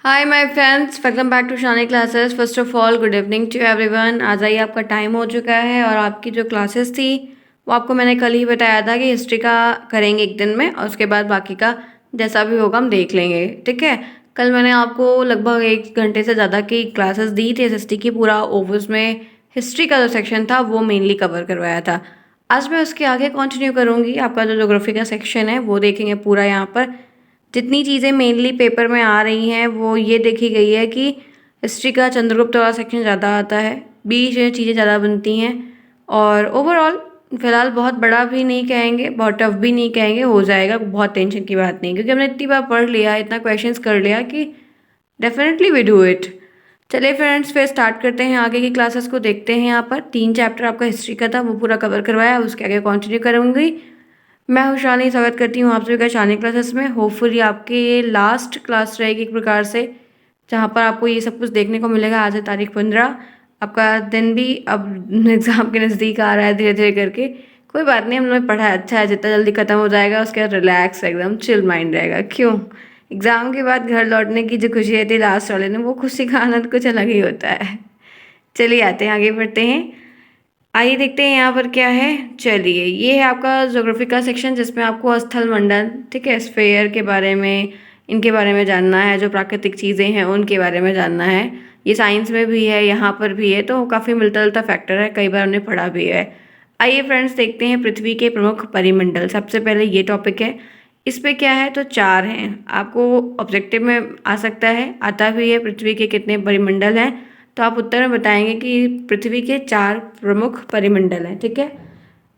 Hi my friends, welcome back to Shani classes. First of all good evening to everyone. आज आइए, आपका time हो चुका है और आपकी जो क्लासेस थी वो आपको मैंने कल ही बताया था कि हिस्ट्री का करेंगे एक दिन में, और उसके बाद बाकी का जैसा भी होगा हम देख लेंगे। ठीक है। कल मैंने आपको लगभग 1 घंटे से ज़्यादा की क्लासेस दी थी एसएसटी की। पूरा ओवर्स में हिस्ट्री का जो सेक्शन था वो मेनली कवर करवाया था। आज मैं उसके आगे कंटिन्यू करूँगी। आपका जो ज्योग्राफी का सेक्शन है वो देखेंगे पूरा। यहाँ पर जितनी चीज़ें मेनली पेपर में आ रही हैं वो ये देखी गई है कि हिस्ट्री का चंद्रगुप्त वाला सेक्शन ज़्यादा आता है, बीच में चीज़ें ज़्यादा बनती हैं, और ओवरऑल फ़िलहाल बहुत बड़ा भी नहीं कहेंगे, बहुत टफ भी नहीं कहेंगे, हो जाएगा, बहुत टेंशन की बात नहीं, क्योंकि हमने इतनी बार पढ़ लिया, इतना क्वेश्चंस कर लिया कि डेफिनेटली वी डू इट। चलिए फ्रेंड्स, फिर स्टार्ट करते हैं आगे की क्लासेस को। देखते हैं यहाँ पर 3 चैप्टर आपका हिस्ट्री का था वो पूरा कवर करवाया, उसके आगे कंटिन्यू करूँगी। मैं हूँ शानी, स्वागत करती हूँ आप सभी का शानी क्लासेस में। होपफुली आपकी ये लास्ट क्लास रहेगी एक प्रकार से, जहाँ पर आपको ये सब कुछ देखने को मिलेगा। आज है तारीख 15। आपका दिन भी अब एग्ज़ाम के नज़दीक आ रहा है धीरे धीरे करके। कोई बात नहीं, हमने पढ़ा है अच्छा है, जितना जल्दी ख़त्म हो जाएगा उसके बाद रिलैक्स एकदम चिल माइंड रहेगा। क्यों, एग्ज़ाम के बाद घर लौटने की जो खुशी रहती है लास्ट वाले दिन, वो खुशी का आनंद कुछ अलग ही होता है। चलिए आते हैं, आगे बढ़ते हैं। आइए देखते हैं यहाँ पर क्या है। चलिए, ये है आपका ज्योग्राफी का सेक्शन, जिसमें आपको स्थल मंडल, ठीक है, स्फेयर के बारे में, इनके बारे में जानना है। जो प्राकृतिक चीज़ें हैं उनके बारे में जानना है। ये साइंस में भी है, यहाँ पर भी है, तो काफ़ी मिलता जुलता फैक्टर है, कई बार हमने पढ़ा भी है। आइए फ्रेंड्स, देखते हैं पृथ्वी के प्रमुख परिमंडल। सबसे पहले ये टॉपिक है। इस पे क्या है, तो 4 हैं। आपको ऑब्जेक्टिव में आ सकता है, आता भी है, पृथ्वी के कितने परिमंडल हैं, तो आप उत्तर में बताएंगे कि पृथ्वी के 4 प्रमुख परिमंडल हैं। ठीक है।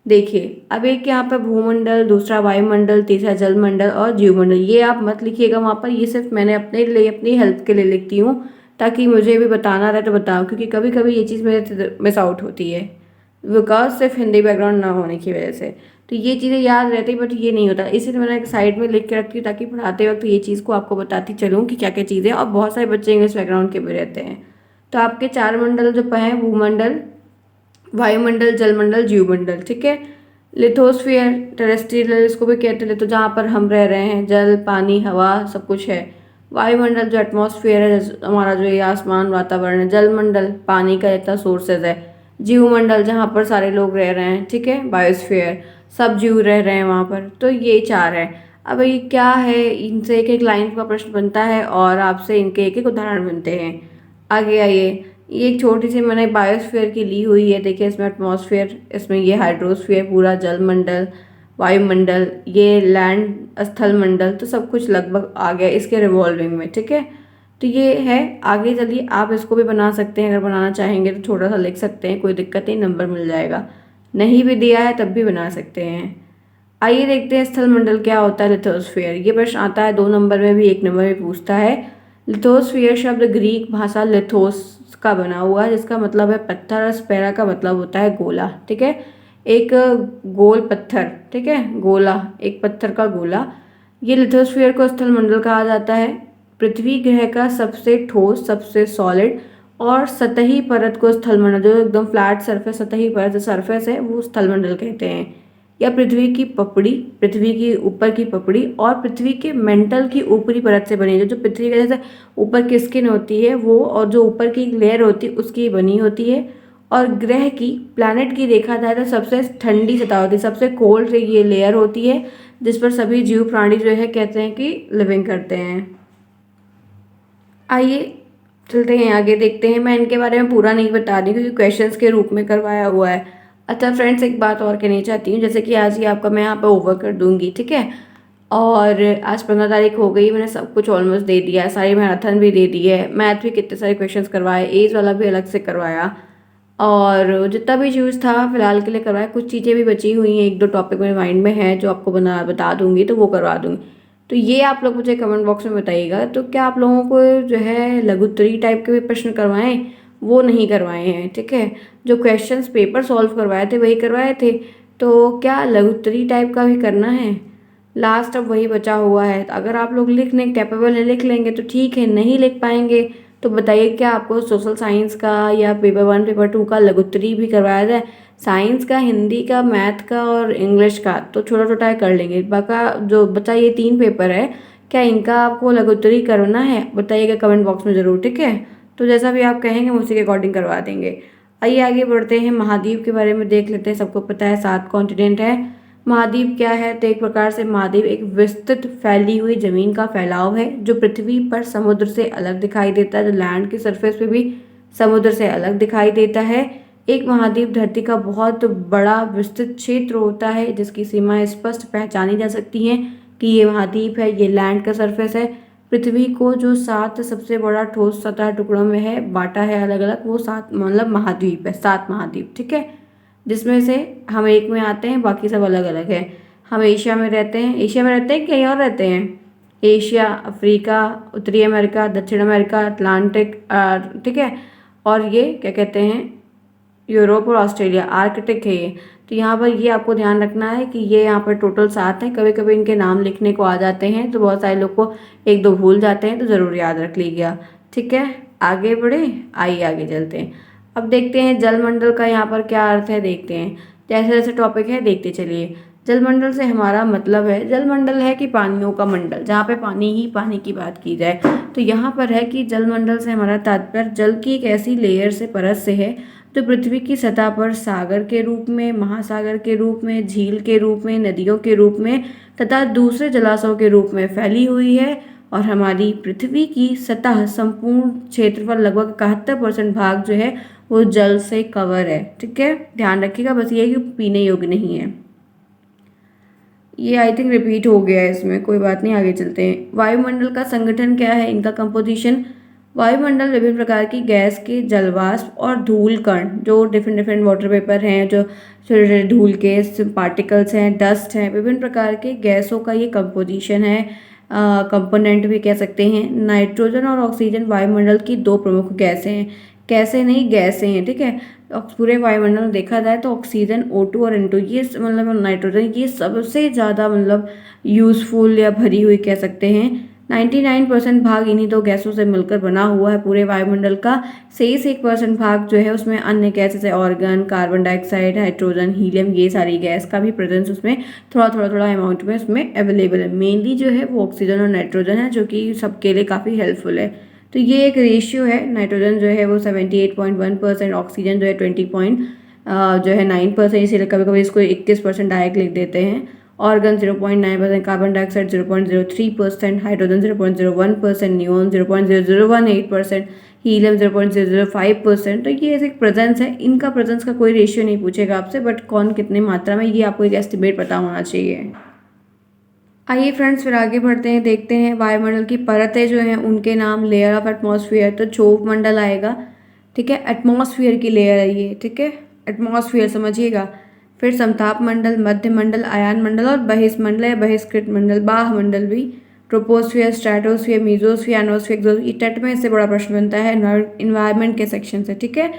देखिए, अब एक यहाँ पर भूमंडल, दूसरा वायुमंडल, तीसरा जलमंडल और जीवमंडल। ये आप मत लिखिएगा वहाँ पर, ये सिर्फ मैंने अपने लिए, अपनी हेल्प के लिए लिखती हूँ, ताकि मुझे भी बताना रहे तो बताओ, क्योंकि कभी कभी ये चीज़ मेरे से मिस आउट होती है, बिकॉज सिर्फ हिंदी बैकग्राउंड ना होने की वजह से। तो ये चीज़ें याद रहती, बट ये नहीं होता, इसीलिए मैंने एक साइड में लिख के रखती हूँ, ताकि पढ़ाते वक्त ये चीज़ को आपको बताती चलूँ कि क्या क्या चीज़ें। और बहुत सारे बच्चे इंग्लिश बैकग्राउंड के भी रहते हैं। तो आपके 4 मंडल जो हैं, भूमंडल, वायुमंडल, जलमंडल, जीवमंडल। ठीक है। लिथोस्फीयर, टेरेस्ट्रियल इसको भी कहते हैं, तो जहाँ पर हम रह रहे हैं, जल, पानी, हवा सब कुछ है। वायुमंडल जो एटमॉस्फेयर है, हमारा जो ये आसमान वातावरण है। जलमंडल पानी का इतना सोर्सेज है। जीवमंडल जहाँ पर सारे लोग रह रहे हैं, ठीक है, बायोस्फीयर, सब जीव रह रहे हैं वहाँ पर। तो ये 4 है। अब ये क्या है, इनसे एक एक लाइन का प्रश्न बनता है और आपसे इनके एक एक उदाहरण बनते हैं। आगे आइए, ये एक छोटी सी मैंने बायोस्फीयर की ली हुई है। देखिए, इसमें एटमॉस्फेयर, इसमें ये हाइड्रोस्फीयर, पूरा जलमंडल, वायुमंडल, ये लैंड स्थल मंडल, तो सब कुछ लगभग आ गया इसके रिवॉल्विंग में। ठीक है। तो ये है। आगे चलिए, आप इसको भी बना सकते हैं, अगर बनाना चाहेंगे तो छोटा सा लिख सकते हैं, कोई दिक्कत नहीं, नंबर मिल जाएगा। नहीं भी दिया है तब भी बना सकते हैं। आइए देखते हैं स्थल मंडल क्या होता है। लिथोस्फीयर, ये प्रश्न आता है 2 नंबर में भी, 1 नंबर में पूछता है। लिथोस्फीयर शब्द ग्रीक भाषा लिथोस का बना हुआ है, जिसका मतलब है पत्थर, और स्पेरा का मतलब होता है गोला। ठीक है। एक गोल पत्थर, ठीक है, गोला, एक पत्थर का गोला। ये लिथोस्फीयर को स्थल मंडल कहा जाता है। पृथ्वी ग्रह का सबसे ठोस, सबसे सॉलिड और सतही परत को स्थल मंडल, जो एकदम फ्लैट सरफेस, सतही परत जो सरफेस है, वो स्थल मंडल कहते हैं। या पृथ्वी की पपड़ी, पृथ्वी की ऊपर की पपड़ी और पृथ्वी के मेंटल की ऊपरी परत से बनी है। जो पृथ्वी के जैसे ऊपर की स्किन होती है वो, और जो ऊपर की लेयर होती है उसकी बनी होती है। और ग्रह की, प्लैनेट की देखा जाए तो सबसे ठंडी सतह होती है, सबसे कोल्ड ये लेयर होती है, जिस पर सभी जीव प्राणी जो है कहते हैं कि लिविंग करते हैं। आइए चलते हैं आगे, देखते हैं। मैं इनके बारे में पूरा नहीं बता रही क्योंकि क्वेश्चंस के रूप में करवाया हुआ है। अच्छा फ्रेंड्स, एक बात और कहनी चाहती हूँ, जैसे कि आज ही आपका मैं यहाँ पर ओवर कर दूंगी, ठीक है। और आज 15 तारीख हो गई, मैंने सब कुछ ऑलमोस्ट दे दिया है, सारी मैराथन भी दे दी है, मैथ भी कितने सारे क्वेश्चंस करवाए, एज वाला भी अलग से करवाया, और जितना भी यूज़ था फिलहाल के लिए करवाया। कुछ चीज़ें भी बची हुई हैं, 1-2 टॉपिक मेरे माइंड में है जो आपको बता दूंगी, तो वो करवा दूंगी। तो ये आप लोग मुझे कमेंट बॉक्स में बताइएगा, तो क्या आप लोगों को जो है लघुत्तरी टाइप के भी प्रश्न करवाएं, वो नहीं करवाए हैं, ठीक है। जो क्वेश्चंस पेपर सॉल्व करवाए थे वही करवाए थे, तो क्या लघुत्तरी टाइप का भी करना है। लास्ट अब वही बचा हुआ है। तो अगर आप लोग लिखने कैपेबल है, लिख लेंगे तो ठीक है, नहीं लिख पाएंगे तो बताइए क्या आपको सोशल साइंस का या पेपर 1 पेपर 2 का लघुत्तरी भी करवाया जाए। साइंस का, हिंदी का, मैथ का और इंग्लिश का तो छोटा छोटा कर लेंगे, बाका जो बचा ये 3 पेपर है, क्या इनका आपको लघुत्तरी करना है? बताइएगा कमेंट बॉक्स में ज़रूर, ठीक है। तो जैसा भी आप कहेंगे हम उसी के अकॉर्डिंग करवा देंगे। आइए आगे बढ़ते हैं, महाद्वीप के बारे में देख लेते हैं। सबको पता है 7 कॉन्टिनेंट है। महाद्वीप क्या है? तो एक प्रकार से महाद्वीप एक विस्तृत फैली हुई जमीन का फैलाव है जो पृथ्वी पर समुद्र से अलग दिखाई देता है, जो लैंड की सरफेस पे भी समुद्र से अलग दिखाई देता है। एक महाद्वीप धरती का बहुत बड़ा विस्तृत क्षेत्र होता है जिसकी सीमाएं स्पष्ट पहचानी जा सकती हैं कि ये महाद्वीप है, ये लैंड का सरफेस है। पृथ्वी को जो 7 सबसे बड़ा ठोस सतह टुकड़ों में है बांटा है अलग अलग, वो 7 मतलब महाद्वीप है, 7 महाद्वीप, ठीक है। जिसमें से हम एक में आते हैं, बाकी सब अलग अलग है। हम एशिया में रहते हैं। एशिया में रहते हैं, कहीं और रहते हैं? एशिया, अफ्रीका, उत्तरी अमेरिका, दक्षिण अमेरिका, अटलांटिक, ठीक है। और ये क्या कहते हैं, यूरोप और ऑस्ट्रेलिया, आर्कटिक है ये। तो यहाँ पर ये आपको ध्यान रखना है कि ये यहाँ पर टोटल 7 हैं। कभी कभी इनके नाम लिखने को आ जाते हैं तो बहुत सारे लोग को 1-2 भूल जाते हैं, तो ज़रूर याद रख लीजिएगा, ठीक है। आगे बढ़े, आइए आगे चलते हैं। अब देखते हैं जलमंडल का यहाँ पर क्या अर्थ है, देखते हैं। जैसे जैसे टॉपिक है देखते चलिए। जलमंडल से हमारा मतलब है, जलमंडल है कि पानियों का मंडल, जहाँ पे पानी ही पानी की बात की जाए। तो यहाँ पर है कि जलमंडल से हमारा तात्पर्य जल की एक ऐसी लेयर से, परत से है जो पृथ्वी की सतह पर सागर के रूप में, महासागर के रूप में, झील के रूप में, नदियों के रूप में तथा दूसरे जलाशयों के रूप में फैली हुई है। और हमारी पृथ्वी की सतह संपूर्ण क्षेत्रफल लगभग 71% भाग जो है वो जल से कवर है, ठीक है। ध्यान रखिएगा, बस ये कि पीने योग्य नहीं है। ये आई थिंक रिपीट हो गया है इसमें, कोई बात नहीं, आगे चलते हैं। वायुमंडल का संगठन क्या है, इनका कंपोजिशन। वायुमंडल विभिन्न प्रकार की गैस के जलवाष्प और धूल कण, जो डिफरेंट डिफरेंट वाटर वेपर हैं, जो छोटे छोटे धूल के पार्टिकल्स हैं, डस्ट हैं, विभिन्न प्रकार के गैसों का ये कंपोजिशन है। कंपोनेंट भी कह सकते हैं। नाइट्रोजन और ऑक्सीजन वायुमंडल की 2 प्रमुख गैसें हैं। कैसे नहीं, गैसें हैं, ठीक है। पूरे वायुमंडल में देखा जाए तो ऑक्सीजन, O2 और N2, ये मतलब नाइट्रोजन, ये सबसे ज़्यादा मतलब यूज़फुल या भरी हुई कह सकते हैं। 99% भाग इन्हीं 2 गैसों से मिलकर बना हुआ है पूरे वायुमंडल का। शेष 1% भाग जो है उसमें अन्य गैस जैसे organ, carbon dioxide, hydrogen, helium, ये सारी गैस का भी प्रेजेंस उसमें थोड़ा अमाउंट में उसमें अवेलेबल है। मेनली जो है वो ऑक्सीजन और नाइट्रोजन है, जो कि सबके लिए काफ़ी हेल्पफुल है। तो ये एक रेशियो है। नाइट्रोजन जो है वो 78.1%, ऑक्सीजन जो है 9%, इसीलिए कभी कभी इसको 21% डायरेक्ट लिख देते हैं। Organ 0.9%, carbon dioxide 0.03%, hydrogen 0.01%, neon 0.0018%, helium 0.005%। तो ये एक प्रेजेंस है। इनका प्रेजेंस का कोई रेशियो नहीं पूछेगा आपसे, बट कौन कितने मात्रा में, ये आपको एक एस्टिमेट पता होना चाहिए। आइए फ्रेंड्स, फिर आगे बढ़ते हैं, देखते हैं वायुमंडल की परतें जो हैं उनके नाम। लेयर ऑफ एटमॉस्फेयर, तो क्षोभ मंडल आएगा, ठीक है। एटमॉस्फेयर की लेयर है ये, ठीक है, एटमॉस्फेयर समझिएगा। फिर समताप मंडल, मध्य मंडल, आयन मंडल और बहिष्मंडल या बहिष्कृत मंडल, बाह्य मंडल भी। ट्रोपोस्फियर, स्ट्रेटोस्फियर, मीजोस्फियर, एनोस्फियर, ये टेट में इससे बड़ा प्रश्न बनता है इन्वायरमेंट के सेक्शन से, ठीक है।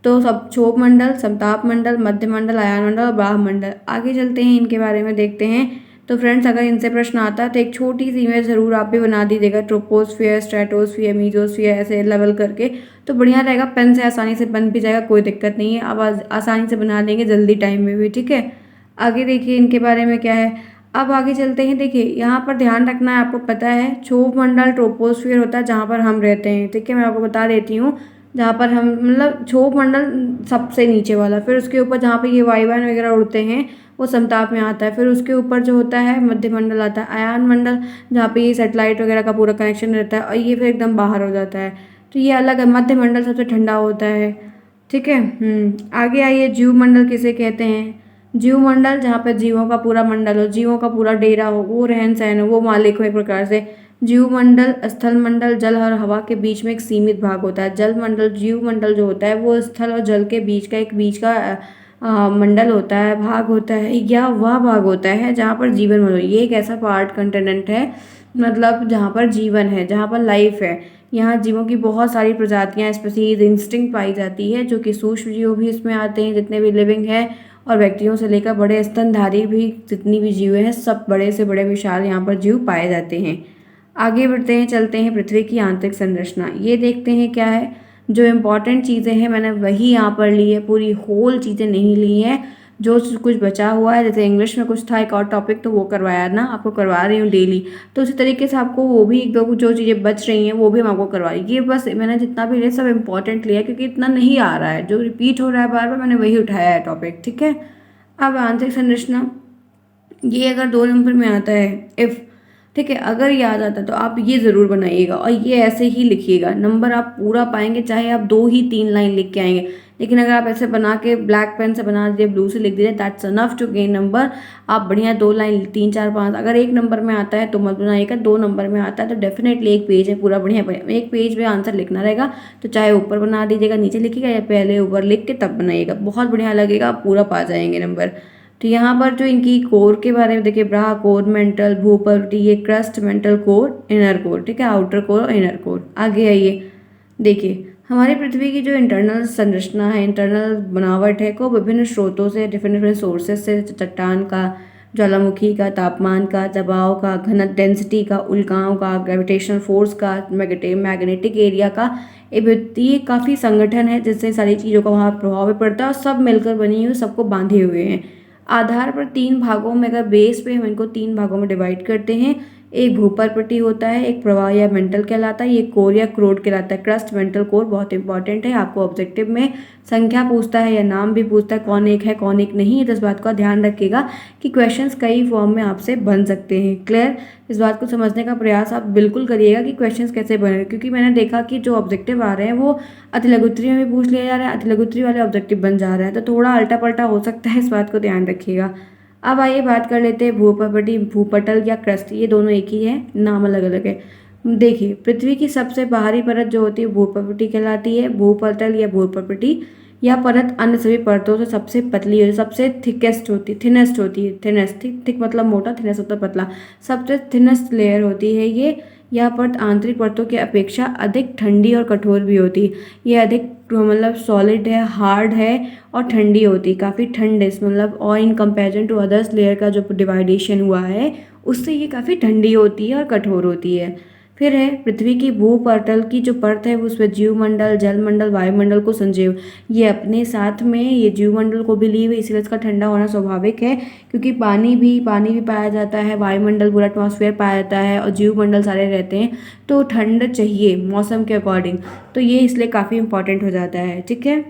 तो सब क्षोभ मंडल, समताप मंडल, मध्य मंडल, आयन मंडल और बाह्य मंडल। आगे चलते हैं, इनके बारे में देखते हैं। तो फ्रेंड्स, अगर इनसे प्रश्न आता है तो एक छोटी सी इमेज ज़रूर आप भी बना दीजिएगा, ट्रोपोस्फियर, स्ट्रेटोस्फियर, मीजोस्फियर, ऐसे लेवल करके, तो बढ़िया रहेगा। पेन से आसानी से बन भी जाएगा, कोई दिक्कत नहीं है। अब आसानी से बना लेंगे जल्दी टाइम में भी, ठीक है। आगे देखिए इनके बारे में क्या है। अब आगे चलते हैं। देखिए यहाँ पर ध्यान रखना है, आपको पता है क्षोभ मंडल ट्रोपोस्फियर होता है जहाँ पर हम रहते हैं, ठीक है। मैं आपको बता देती हूँ, जहाँ पर हम मतलब क्षोभ मंडल सबसे नीचे वाला, फिर उसके ऊपर जहाँ पर ये वायुयान वगैरह उड़ते हैं वो समताप में आता है। फिर उसके ऊपर जो होता है मध्य मंडल आता है, आयन मंडल जहाँ पे ये सैटेलाइट वगैरह का पूरा कनेक्शन रहता है, और ये फिर एकदम बाहर हो जाता है। तो ये अलग है। मध्य मंडल सबसे ठंडा होता है, ठीक है। आगे आइए, जीव मंडल किसे कहते हैं। जीव मंडल जहाँ पे जीवों का पूरा मंडल हो, जीवों का पूरा डेरा हो, वो रहन सहन हो, वो मालिक हो एक प्रकार से। जीव मंडल, स्थल मंडल, जल और हवा के बीच में एक सीमित भाग होता है। जल मंडल, जीव मंडल जो होता है वो स्थल और जल के बीच का मंडल होता है, भाग होता है, या वह भाग होता है जहाँ पर जीवन मौजूद। ये एक ऐसा पार्ट कंटेनेंट है, मतलब जहाँ पर जीवन है, जहाँ पर लाइफ है। यहाँ जीवों की बहुत सारी प्रजातियाँ, स्पीसीज, इंस्टिंक्ट पाई जाती है, जो कि सूक्ष्म जीव भी इसमें आते हैं जितने भी लिविंग है, और व्यक्तियों से लेकर बड़े स्तनधारी भी जितनी भी जीव हैं, सब बड़े से बड़े विशाल यहाँ पर जीव पाए जाते हैं। आगे बढ़ते हैं, चलते हैं पृथ्वी की आंतरिक संरचना, ये देखते हैं क्या है। जो इम्पॉर्टेंट चीज़ें हैं मैंने वही यहाँ पर ली है, पूरी होल चीज़ें नहीं ली हैं। जो कुछ बचा हुआ है, जैसे इंग्लिश में कुछ था एक और टॉपिक, तो वो करवाया ना, आपको करवा रही हूँ डेली। तो उसी तरीके से आपको वो भी एक दो जो चीज़ें बच रही हैं वो भी हम आपको करवा रही। ये बस मैंने जितना भी लिया सब इंपॉर्टेंट लिया है, क्योंकि इतना नहीं आ रहा है, जो रिपीट हो रहा है बार बार मैंने वही उठाया है टॉपिक, ठीक है। अब आंतरिक संरचना, ये अगर 2 नंबर में आता है इफ, ठीक है, अगर ये आ जाता है तो आप ये ज़रूर बनाइएगा और ये ऐसे ही लिखिएगा। नंबर आप पूरा पाएंगे चाहे आप 2 ही 3 लाइन लिख के आएंगे, लेकिन अगर आप ऐसे बना के ब्लैक पेन से बना दीजिए, ब्लू से लिख दीजिए, that's enough to gain number. आप बढ़िया 2 लाइन 3 4 5, अगर 1 नंबर में आता है तो मत बनाइएगा, 2 नंबर में आता है तो डेफिनेटली 1 पेज है पूरा बढ़िया बढ़िया 1 पेज में आंसर लिखना रहेगा। तो चाहे ऊपर बना दीजिएगा, नीचे लिखिएगा, या पहले ऊपर लिख के तब बनाइएगा, बहुत बढ़िया लगेगा, आप पूरा पा जाएंगे नंबर। तो यहाँ पर जो इनकी कोर के बारे में देखिए, ब्रा कोर, मेंटल, भूपर्वटी, ये crust, mantle core, inner core, ठीक है, आउटर कोर और इनर कोर। आगे आइए, देखिए हमारी पृथ्वी की जो इंटरनल संरचना है, इंटरनल बनावट है, को विभिन्न स्रोतों से, डिफरेंट डिफरेंट सोर्सेज से, चट्टान का, ज्वालामुखी का, तापमान का, दबाव का, घन डेंसिटी का, उल्काओं का, ग्रेविटेशनल फोर्स का, मैग्नेटिक एरिया का, ये काफ़ी संगठन है जिससे सारी चीज़ों का वहाँ प्रभाव भी पड़ता है और सब मिलकर बनी हुई, सबको बांधे हुए हैं। आधार पर 3 भागों में, अगर बेस पे हम इनको 3 भागों में डिवाइड करते हैं, एक भूपर्वटी होता है, एक प्रवाह या मेंटल कहलाता है, ये कोर या क्रोड कहलाता है। क्रस्ट, मेंटल, कोर बहुत इंपॉर्टेंट है, आपको ऑब्जेक्टिव में संख्या पूछता है या नाम भी पूछता है, कौन एक है कौन एक नहीं है, तो इस बात का ध्यान रखिएगा कि क्वेश्चंस कई फॉर्म में आपसे बन सकते हैं। क्लियर, इस बात को समझने का प्रयास आप बिल्कुल करिएगा कि क्वेश्चंस कैसे बने, क्योंकि मैंने देखा कि जो ऑब्जेक्टिव आ रहे हैं वो अतिलघुत्री में भी पूछ लिया जा रहा है, अतिलघुत्री वाले ऑब्जेक्टिव बन जा रहे हैं, तो थोड़ा अल्टा पल्टा हो सकता है, इस बात को ध्यान रखिएगा। अब आइए बात कर लेते हैं भूपर्वटी, भूपटल या क्रस्ट, ये दोनों एक ही है, नाम अलग अलग है। देखिए पृथ्वी की सबसे बाहरी परत जो होती है भूपर्वटी कहलाती है। भूपटल या भूपर्वटी या परत अन्य सभी परतों से सबसे पतली होती है, सबसे थिकेस्ट होती है, थिनेस्ट होती है, थिनेस्ट, थिक मतलब मोटा, थिनेस्ट मतलब पतला, सबसे थिनेस्ट लेयर होती है ये। यह परत आंतरिक परतों की अपेक्षा अधिक ठंडी और कठोर भी होती है। ये अधिक मतलब सॉलिड है, हार्ड है और ठंडी होती है, काफ़ी ठंड है मतलब, और in comparison to others layer का जो डिवाइडेशन हुआ है उससे ये काफ़ी ठंडी होती है और कठोर होती है। फिर है पृथ्वी की भूपटल की जो परत है, वो उसमें जीवमंडल, जलमंडल, वायुमंडल को संजय, ये अपने साथ में ये जीवमंडल को भी ली हुई, इसलिए इसका ठंडा होना स्वाभाविक है, क्योंकि पानी भी पाया जाता है, वायुमंडल पूरा एटमॉस्फेयर पाया जाता है और जीवमंडल सारे रहते हैं, तो ठंड चाहिए मौसम के अकॉर्डिंग, तो ये इसलिए काफ़ी इंपॉर्टेंट हो जाता है, ठीक है।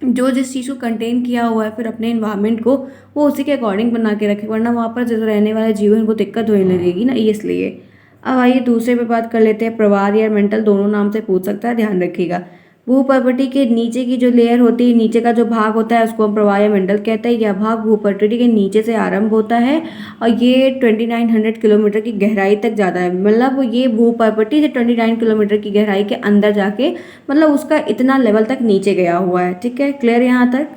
जो जिस चीज़ को कंटेन किया हुआ है फिर अपने इन्वायरमेंट को वो उसी के अकॉर्डिंग बना के रखे, वरना वहाँ पर जो रहने वाले जीवन को दिक्कत होने लगेगी ना, ये इसलिए। अब आइए दूसरे पे बात कर लेते हैं, प्रवाह या मेंटल, दोनों नाम से पूछ सकता है, ध्यान रखिएगा। भूपर्वटी के नीचे की जो लेयर होती है, नीचे का जो भाग होता है उसको हम प्रवाह या मेंटल कहते हैं। यह भाग भूपर्वटी के नीचे से आरंभ होता है और ये 2900 किलोमीटर की गहराई तक जाता है, मतलब ये भूपर्वटी से 29 किलोमीटर की गहराई के अंदर जाके, मतलब उसका इतना लेवल तक नीचे गया हुआ है, ठीक है, क्लियर यहाँ तक।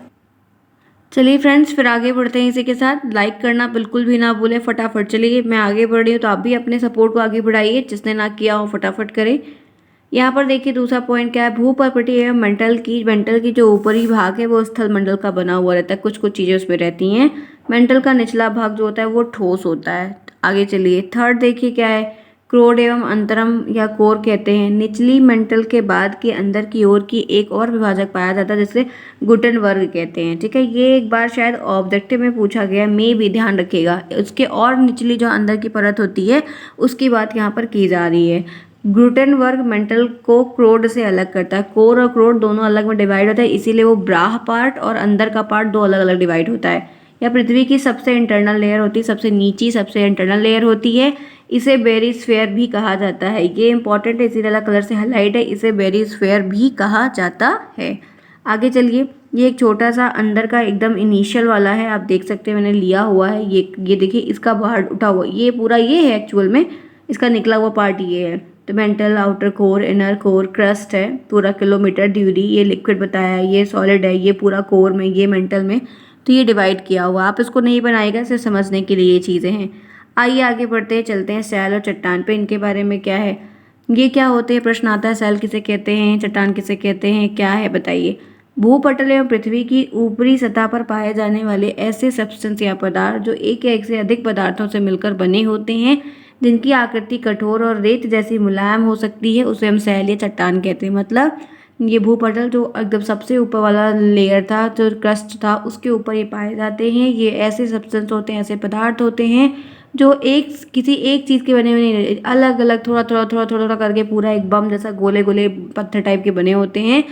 चलिए फ्रेंड्स, फिर आगे बढ़ते हैं इसी के साथ। लाइक करना बिल्कुल भी ना भूलें, फटाफट चलिए, मैं आगे बढ़ रही हूँ तो आप भी अपने सपोर्ट को आगे बढ़ाइए, जिसने ना किया हो फटाफट करें। यहाँ पर देखिए दूसरा पॉइंट क्या है, भूपर्वटी एवं मेंटल की जो ऊपरी भाग है वो स्थल मंडल का बना हुआ रहता है, कुछ कुछ चीज़ें उसमें रहती हैं। मेंटल का निचला भाग जो होता है वो ठोस होता है। आगे चलिए, थर्ड देखिए क्या है, क्रोड एवं अंतरम या कोर कहते हैं। निचली मेंटल के बाद के अंदर की ओर की एक और विभाजक पाया जाता है जिसे गुटन वर्ग कहते हैं, ठीक है। ये एक बार शायद ऑब्जेक्टिव में पूछा गया, मे भी ध्यान रखिएगा, उसके और निचली जो अंदर की परत होती है उसकी बात यहाँ पर की जा रही है। ग्लूटेन वर्ग मेंटल को क्रोड से अलग करता है, कोर और क्रोड दोनों अलग में डिवाइड होता है, इसीलिए वो ब्राह पार्ट और अंदर का पार्ट दो अलग अलग डिवाइड होता है। या पृथ्वी की सबसे इंटरनल लेयर होती है, सबसे नीची सबसे इंटरनल लेयर होती है, इसे बेरिस्फेयर भी कहा जाता है। ये इंपॉर्टेंट है, इसीलिए अलग कलर से हाईलाइट है, इसे बेरिस्फेयर भी कहा जाता है। आगे चलिए, ये एक छोटा सा अंदर का एकदम इनिशियल वाला है, आप देख सकते हैं मैंने लिया हुआ है, ये देखिए इसका बाहर उठा हुआ ये पूरा ये है एक्चुअल में, इसका निकला हुआ पार्ट ये है। तो mental, outer core, inner core, crust है पूरा किलोमीटर ड्यूरी, ये लिक्विड बताया है, ये सॉलिड है, ये पूरा कोर में, ये मेंटल में, तो ये डिवाइड किया हुआ, आप इसको नहीं बनाएगा, सिर्फ समझने के लिए ये चीज़ें हैं। आइए आगे बढ़ते हैं, चलते हैं सैल और चट्टान पे, इनके बारे में क्या है, ये क्या होते हैं, प्रश्न आता है, सैल किसे कहते हैं, चट्टान किसे कहते हैं, क्या है बताइए। भूपटल एवं पृथ्वी की ऊपरी सतह पर पाए जाने वाले ऐसे सब्सटेंस या पदार्थ जो एक या एक से अधिक पदार्थों से मिलकर बने होते हैं, जिनकी आकृति कठोर और रेत जैसी मुलायम हो सकती है, उसे हम सैल या चट्टान कहते हैं। मतलब ये भूपटल जो एकदम सबसे ऊपर वाला लेयर था, जो क्रस्ट था, उसके ऊपर ये पाए जाते हैं। ये ऐसे सब्सटेंस होते हैं, ऐसे पदार्थ होते हैं जो एक किसी एक चीज़ के बने हुए नहीं रहते, अलग अलग थोड़ा थोड़ा थोड़ा थोड़ा थोड़ा करके पूरा एक बम जैसा गोले गोले पत्थर टाइप के बने होते हैं।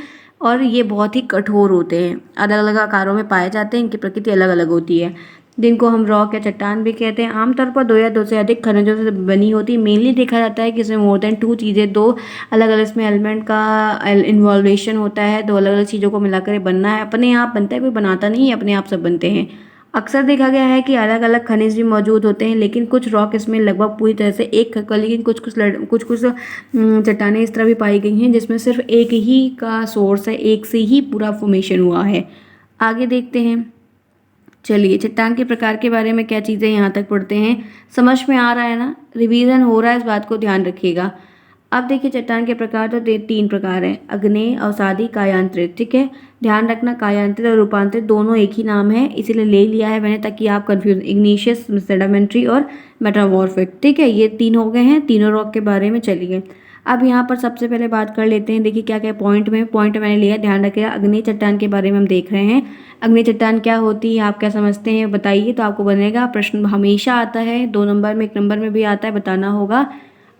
और ये बहुत ही कठोर होते हैं, अलग अलग आकारों में पाए जाते हैं, इनकी प्रकृति अलग अलग होती है, जिनको हम रॉक या चट्टान भी कहते हैं। आमतौर पर दो या दो से अधिक खनिजों से बनी होती है। मेनली देखा जाता है कि इसमें मोर देन टू चीज़ें, दो अलग अलग इसमें एलिमेंट का इन्वॉल्वेशन होता है, दो अलग अलग चीज़ों को मिलाकर ये बनना है। अपने आप बनता है, कोई बनाता नहीं है, अपने आप सब बनते हैं। अक्सर देखा गया है कि अलग अलग खनिज भी मौजूद होते हैं, लेकिन कुछ रॉक इसमें लगभग पूरी तरह से एक लेकिन कुछ चट्टानें इस तरह भी पाई गई हैं जिसमें सिर्फ एक ही का सोर्स है, एक से ही पूरा फॉर्मेशन हुआ है। आगे देखते हैं। चलिए, चट्टान के प्रकार के बारे में क्या चीज़ें यहाँ तक पढ़ते हैं, समझ में आ रहा है ना, रिवीजन हो रहा है, इस बात को ध्यान रखिएगा। अब देखिए, चट्टान के प्रकार तो तीन प्रकार हैं, अग्नेय, अवसादी, कायांतरित। ठीक है, ध्यान रखना, कायांतरित और रूपांतरित दोनों एक ही नाम है, इसीलिए ले लिया है मैंने ताकि आप कंफ्यूज, इग्निशियस, सेडिमेंट्री और मेटामॉर्फिक। ठीक है, ये तीन हो गए हैं तीनों रॉक के बारे में। चलिए, अब यहाँ पर सबसे पहले बात कर लेते हैं। देखिए क्या क्या पॉइंट मैंने लिया, ध्यान रखिएगा। अग्नि चट्टान के बारे में हम देख रहे हैं। अग्नि चट्टान क्या होती है, आप क्या समझते हैं बताइए, तो आपको बनेगा प्रश्न, हमेशा आता है 2 नंबर में, 1 नंबर में भी आता है, बताना होगा।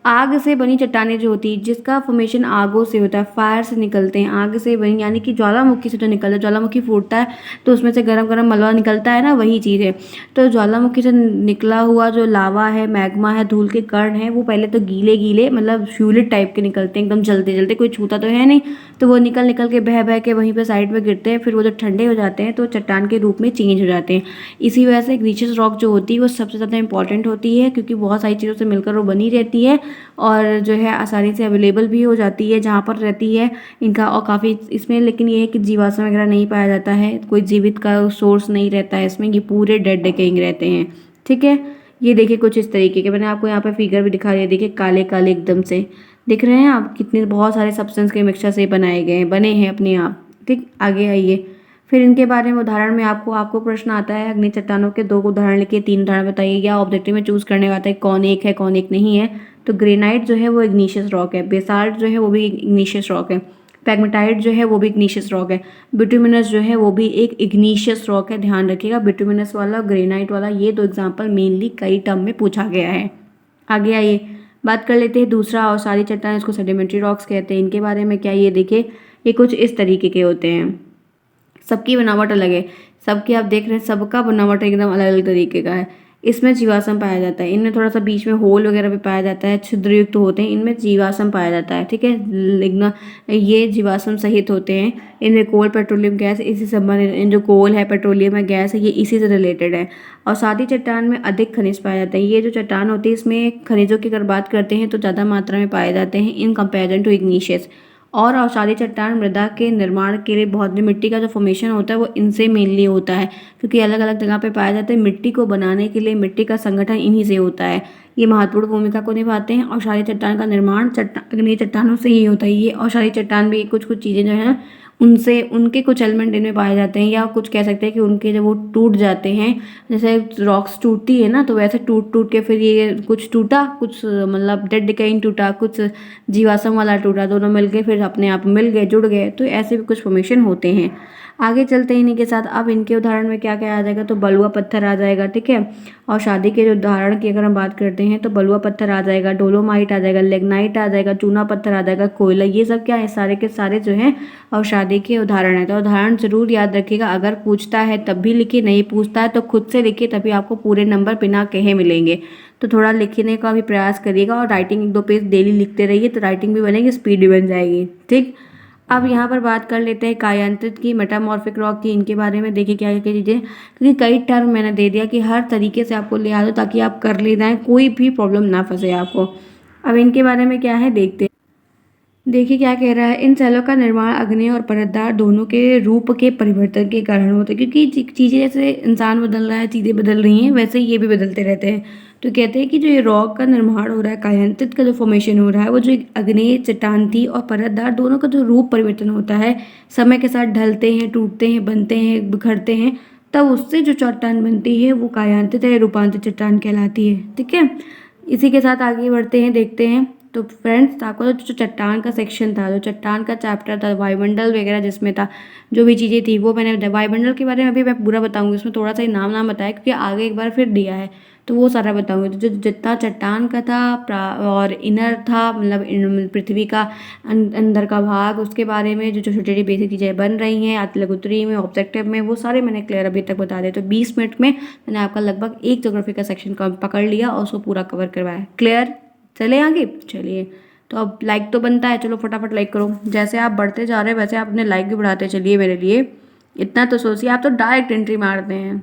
आग से बनी चट्टानें जो होती है, जिसका फॉर्मेशन आगों से होता है, फायर से निकलते हैं, आग से बनी यानी कि ज्वालामुखी से जो निकलता है, ज्वालामुखी फूटता है तो उसमें से गरम गरम मलबा निकलता है ना, वही चीज़ है। तो ज्वालामुखी से निकला हुआ जो लावा है, मैग्मा है, धूल के कण हैं, वो पहले तो गीले गीले मतलब फ्लूइड टाइप के निकलते हैं, एकदम जलते जलते, कोई छूता तो है नहीं, तो वो निकल निकल के बह बह के वहीं पर साइड में गिरते हैं। फिर वो जब ठंडे हो जाते हैं तो चट्टान के रूप में चेंज हो जाते हैं। इसी वजह से इग्निशियस रॉक जो होती है वो सबसे ज़्यादा इंपॉर्टेंट होती है, क्योंकि बहुत सारी चीज़ों से मिलकर वो बनी रहती है और जो है आसानी से अवेलेबल भी हो जाती है जहाँ पर रहती है इनका। और काफ़ी इसमें लेकिन ये है कि जीवाश्म वगैरह नहीं पाया जाता है, कोई जीवित का सोर्स नहीं रहता है इसमें, ये पूरे डेड डिकेइंग रहते हैं। ठीक है, ये देखिए कुछ इस तरीके के, मैंने आपको यहाँ पे फिगर भी दिखा दिया, देखिए काले काले एकदम से दिख रहे हैं आप, कितने बहुत सारे सब्सटेंस के मिक्सचर से बनाए गए हैं, बने हैं अपने आप। ठीक, आगे आइए। फिर इनके बारे में उदाहरण में आपको प्रश्न आता है, अग्नि चट्टानों के 2 उदाहरण लिखिए, 3 उदाहरण बताइए, या ऑब्जेक्टिव में चूज करने का आता है कौन एक है कौन एक नहीं है। तो ग्रेनाइट जो है वो इग्निशियस रॉक है, बेसाल्ट जो है वो भी इग्निशियस रॉक है, पैग्मेटाइट जो है वो भी इग्निशियस रॉक है, बिटुमिनस जो है वो भी एक इग्निशियस रॉक है। ध्यान रखिएगा, बिटुमिनस वाला, ग्रेनाइट वाला, ये 2 एग्जाम्पल मेनली कई टर्म में पूछा गया है। आगे आइए, बात कर लेते हैं दूसरा अवसादी चट्टान, इसको सेडिमेंट्री रॉक्स कहते हैं। इनके बारे में क्या, ये देखिए, ये कुछ इस तरीके के होते हैं, सबकी बनावट अलग है, सबकी आप देख रहे हैं, सबका बनावट एकदम अलग अलग तरीके का है। इसमें जीवाश्म पाया जाता है, इनमें थोड़ा सा बीच में होल वगैरह भी पाया जाता है, छिद्रयुक्त तो होते हैं, इनमें जीवाश्म पाया जाता है। ठीक है, लेकिन ये जीवाश्म सहित होते हैं। इनमें कोल, पेट्रोलियम गैस इसी संबंधित, इन जो कोल है, पेट्रोलियम है, गैस है, ये इसी से रिलेटेड है। और सादी चट्टान में अधिक खनिज पाए जाते हैं। ये जो चट्टान होती है इसमें खनिजों की अगर बात करते हैं तो ज़्यादा मात्रा में पाए जाते हैं इन कंपेरिजन टू इग्निशियस। और अवसादी चट्टान मृदा के निर्माण के लिए बहुत, मिट्टी का जो फॉर्मेशन होता है वो इनसे मेनली होता है, क्योंकि अलग अलग जगह पे पाया जाता है। मिट्टी को बनाने के लिए मिट्टी का संगठन इन्हीं से होता है, ये महत्वपूर्ण भूमिका को निभाते हैं। अवसादी चट्टान का निर्माण अग्नेय चट्टानों से ही होता है। ये अवसादी चट्टान भी कुछ कुछ चीज़ें जो हैं उनसे, उनके कुछ एलिमेंट इनमें पाए जाते हैं, या कुछ कह सकते हैं कि उनके जब वो टूट जाते हैं, जैसे रॉक्स टूटती है ना, तो वैसे टूट टूट के फिर ये कुछ टूटा, कुछ मतलब डेड डिकेइंग टूटा, कुछ जीवाश्म वाला टूटा, दोनों मिल के फिर अपने आप मिल गए, जुड़ गए, तो ऐसे भी कुछ फॉर्मेशन होते हैं। आगे चलते हैं इन्हीं के साथ। अब इनके उदाहरण में क्या क्या आ जाएगा, तो बलुआ पत्थर आ जाएगा। ठीक है, और शादी के जो उदाहरण की अगर हम बात करते हैं तो बलुआ पत्थर आ जाएगा, डोलोमाइट आ जाएगा, लेग्नाइट आ जाएगा, चूना पत्थर आ जाएगा, कोयला, ये सब क्या है, सारे के सारे जो हैं और शादी के उदाहरण है। तो उदाहरण जरूर याद रखिएगा, अगर पूछता है तब भी लिखिए, नहीं पूछता है तो खुद से लिखिए, तभी आपको पूरे नंबर बिना कहे मिलेंगे। तो थोड़ा लिखने का भी प्रयास करिएगा और राइटिंग 1-2 पेज डेली लिखते रहिए, तो राइटिंग भी बनेगी, स्पीड भी बन जाएगी। ठीक, अब यहाँ पर बात कर लेते हैं कायांतरित की, मेटामॉर्फिक रॉक की। इनके बारे में देखिए क्या क्या चीज़ें, क्योंकि कई टर्म मैंने दे दिया कि हर तरीके से आपको ले आ दो ताकि आप कर ले जाएँ, कोई भी प्रॉब्लम ना फंसे आपको। अब इनके बारे में क्या है देखते हैं। देखिए क्या कह रहा है, इन सेलों का निर्माण अग्नि और परतदार दोनों के रूप के परिवर्तन के कारण होता है, क्योंकि चीज़ें जैसे इंसान बदल रहा है, चीज़ें बदल रही हैं, वैसे ही ये भी बदलते रहते हैं। तो कहते हैं कि जो ये रॉक का निर्माण हो रहा है, कायांतरित का जो फॉर्मेशन हो रहा है, वो जो एक अग्नेय चट्टान थी और परतदार दोनों का जो रूप परिवर्तन होता है, समय के साथ ढलते हैं, टूटते हैं, बनते हैं, बिखरते हैं, तब उससे जो चट्टान बनती है वो कायांतरित या रूपांतरित चट्टान कहलाती है। ठीक है, इसी के साथ आगे बढ़ते हैं, देखते हैं। तो फ्रेंड्स आपको जो चट्टान का सेक्शन था, जो चट्टान का चैप्टर था, वायुमंडल वगैरह जिसमें था, जो भी चीज़ें थी वो मैंने बताया। वायुमंडल के बारे में अभी मैं पूरा बताऊंगी, उसमें थोड़ा सा ही नाम बताया क्योंकि आगे एक बार फिर दिया है, तो वो सारा बताऊंगी। तो जो जितना चट्टान का था और इनर था, मतलब पृथ्वी का अंदर का भाग, उसके बारे में जो जो छोटी छोटी बेसिक चीज़ें बन रही हैं लघुत्तरी में, ऑब्जेक्टिव में, वो सारे मैंने क्लियर अभी तक बता दिए। तो 20 मिनट में मैंने आपका लगभग एक ज्योग्राफी का सेक्शन पकड़ लिया और उसको पूरा कवर करवाया। क्लियर? चले आगे, चलिए। तो अब लाइक तो बनता है, चलो फटाफट लाइक करो। जैसे आप बढ़ते जा रहे हैं वैसे आप अपने लाइक भी बढ़ाते चलिए मेरे लिए। इतना तो सोचिए, आप तो डायरेक्ट एंट्री मारते हैं।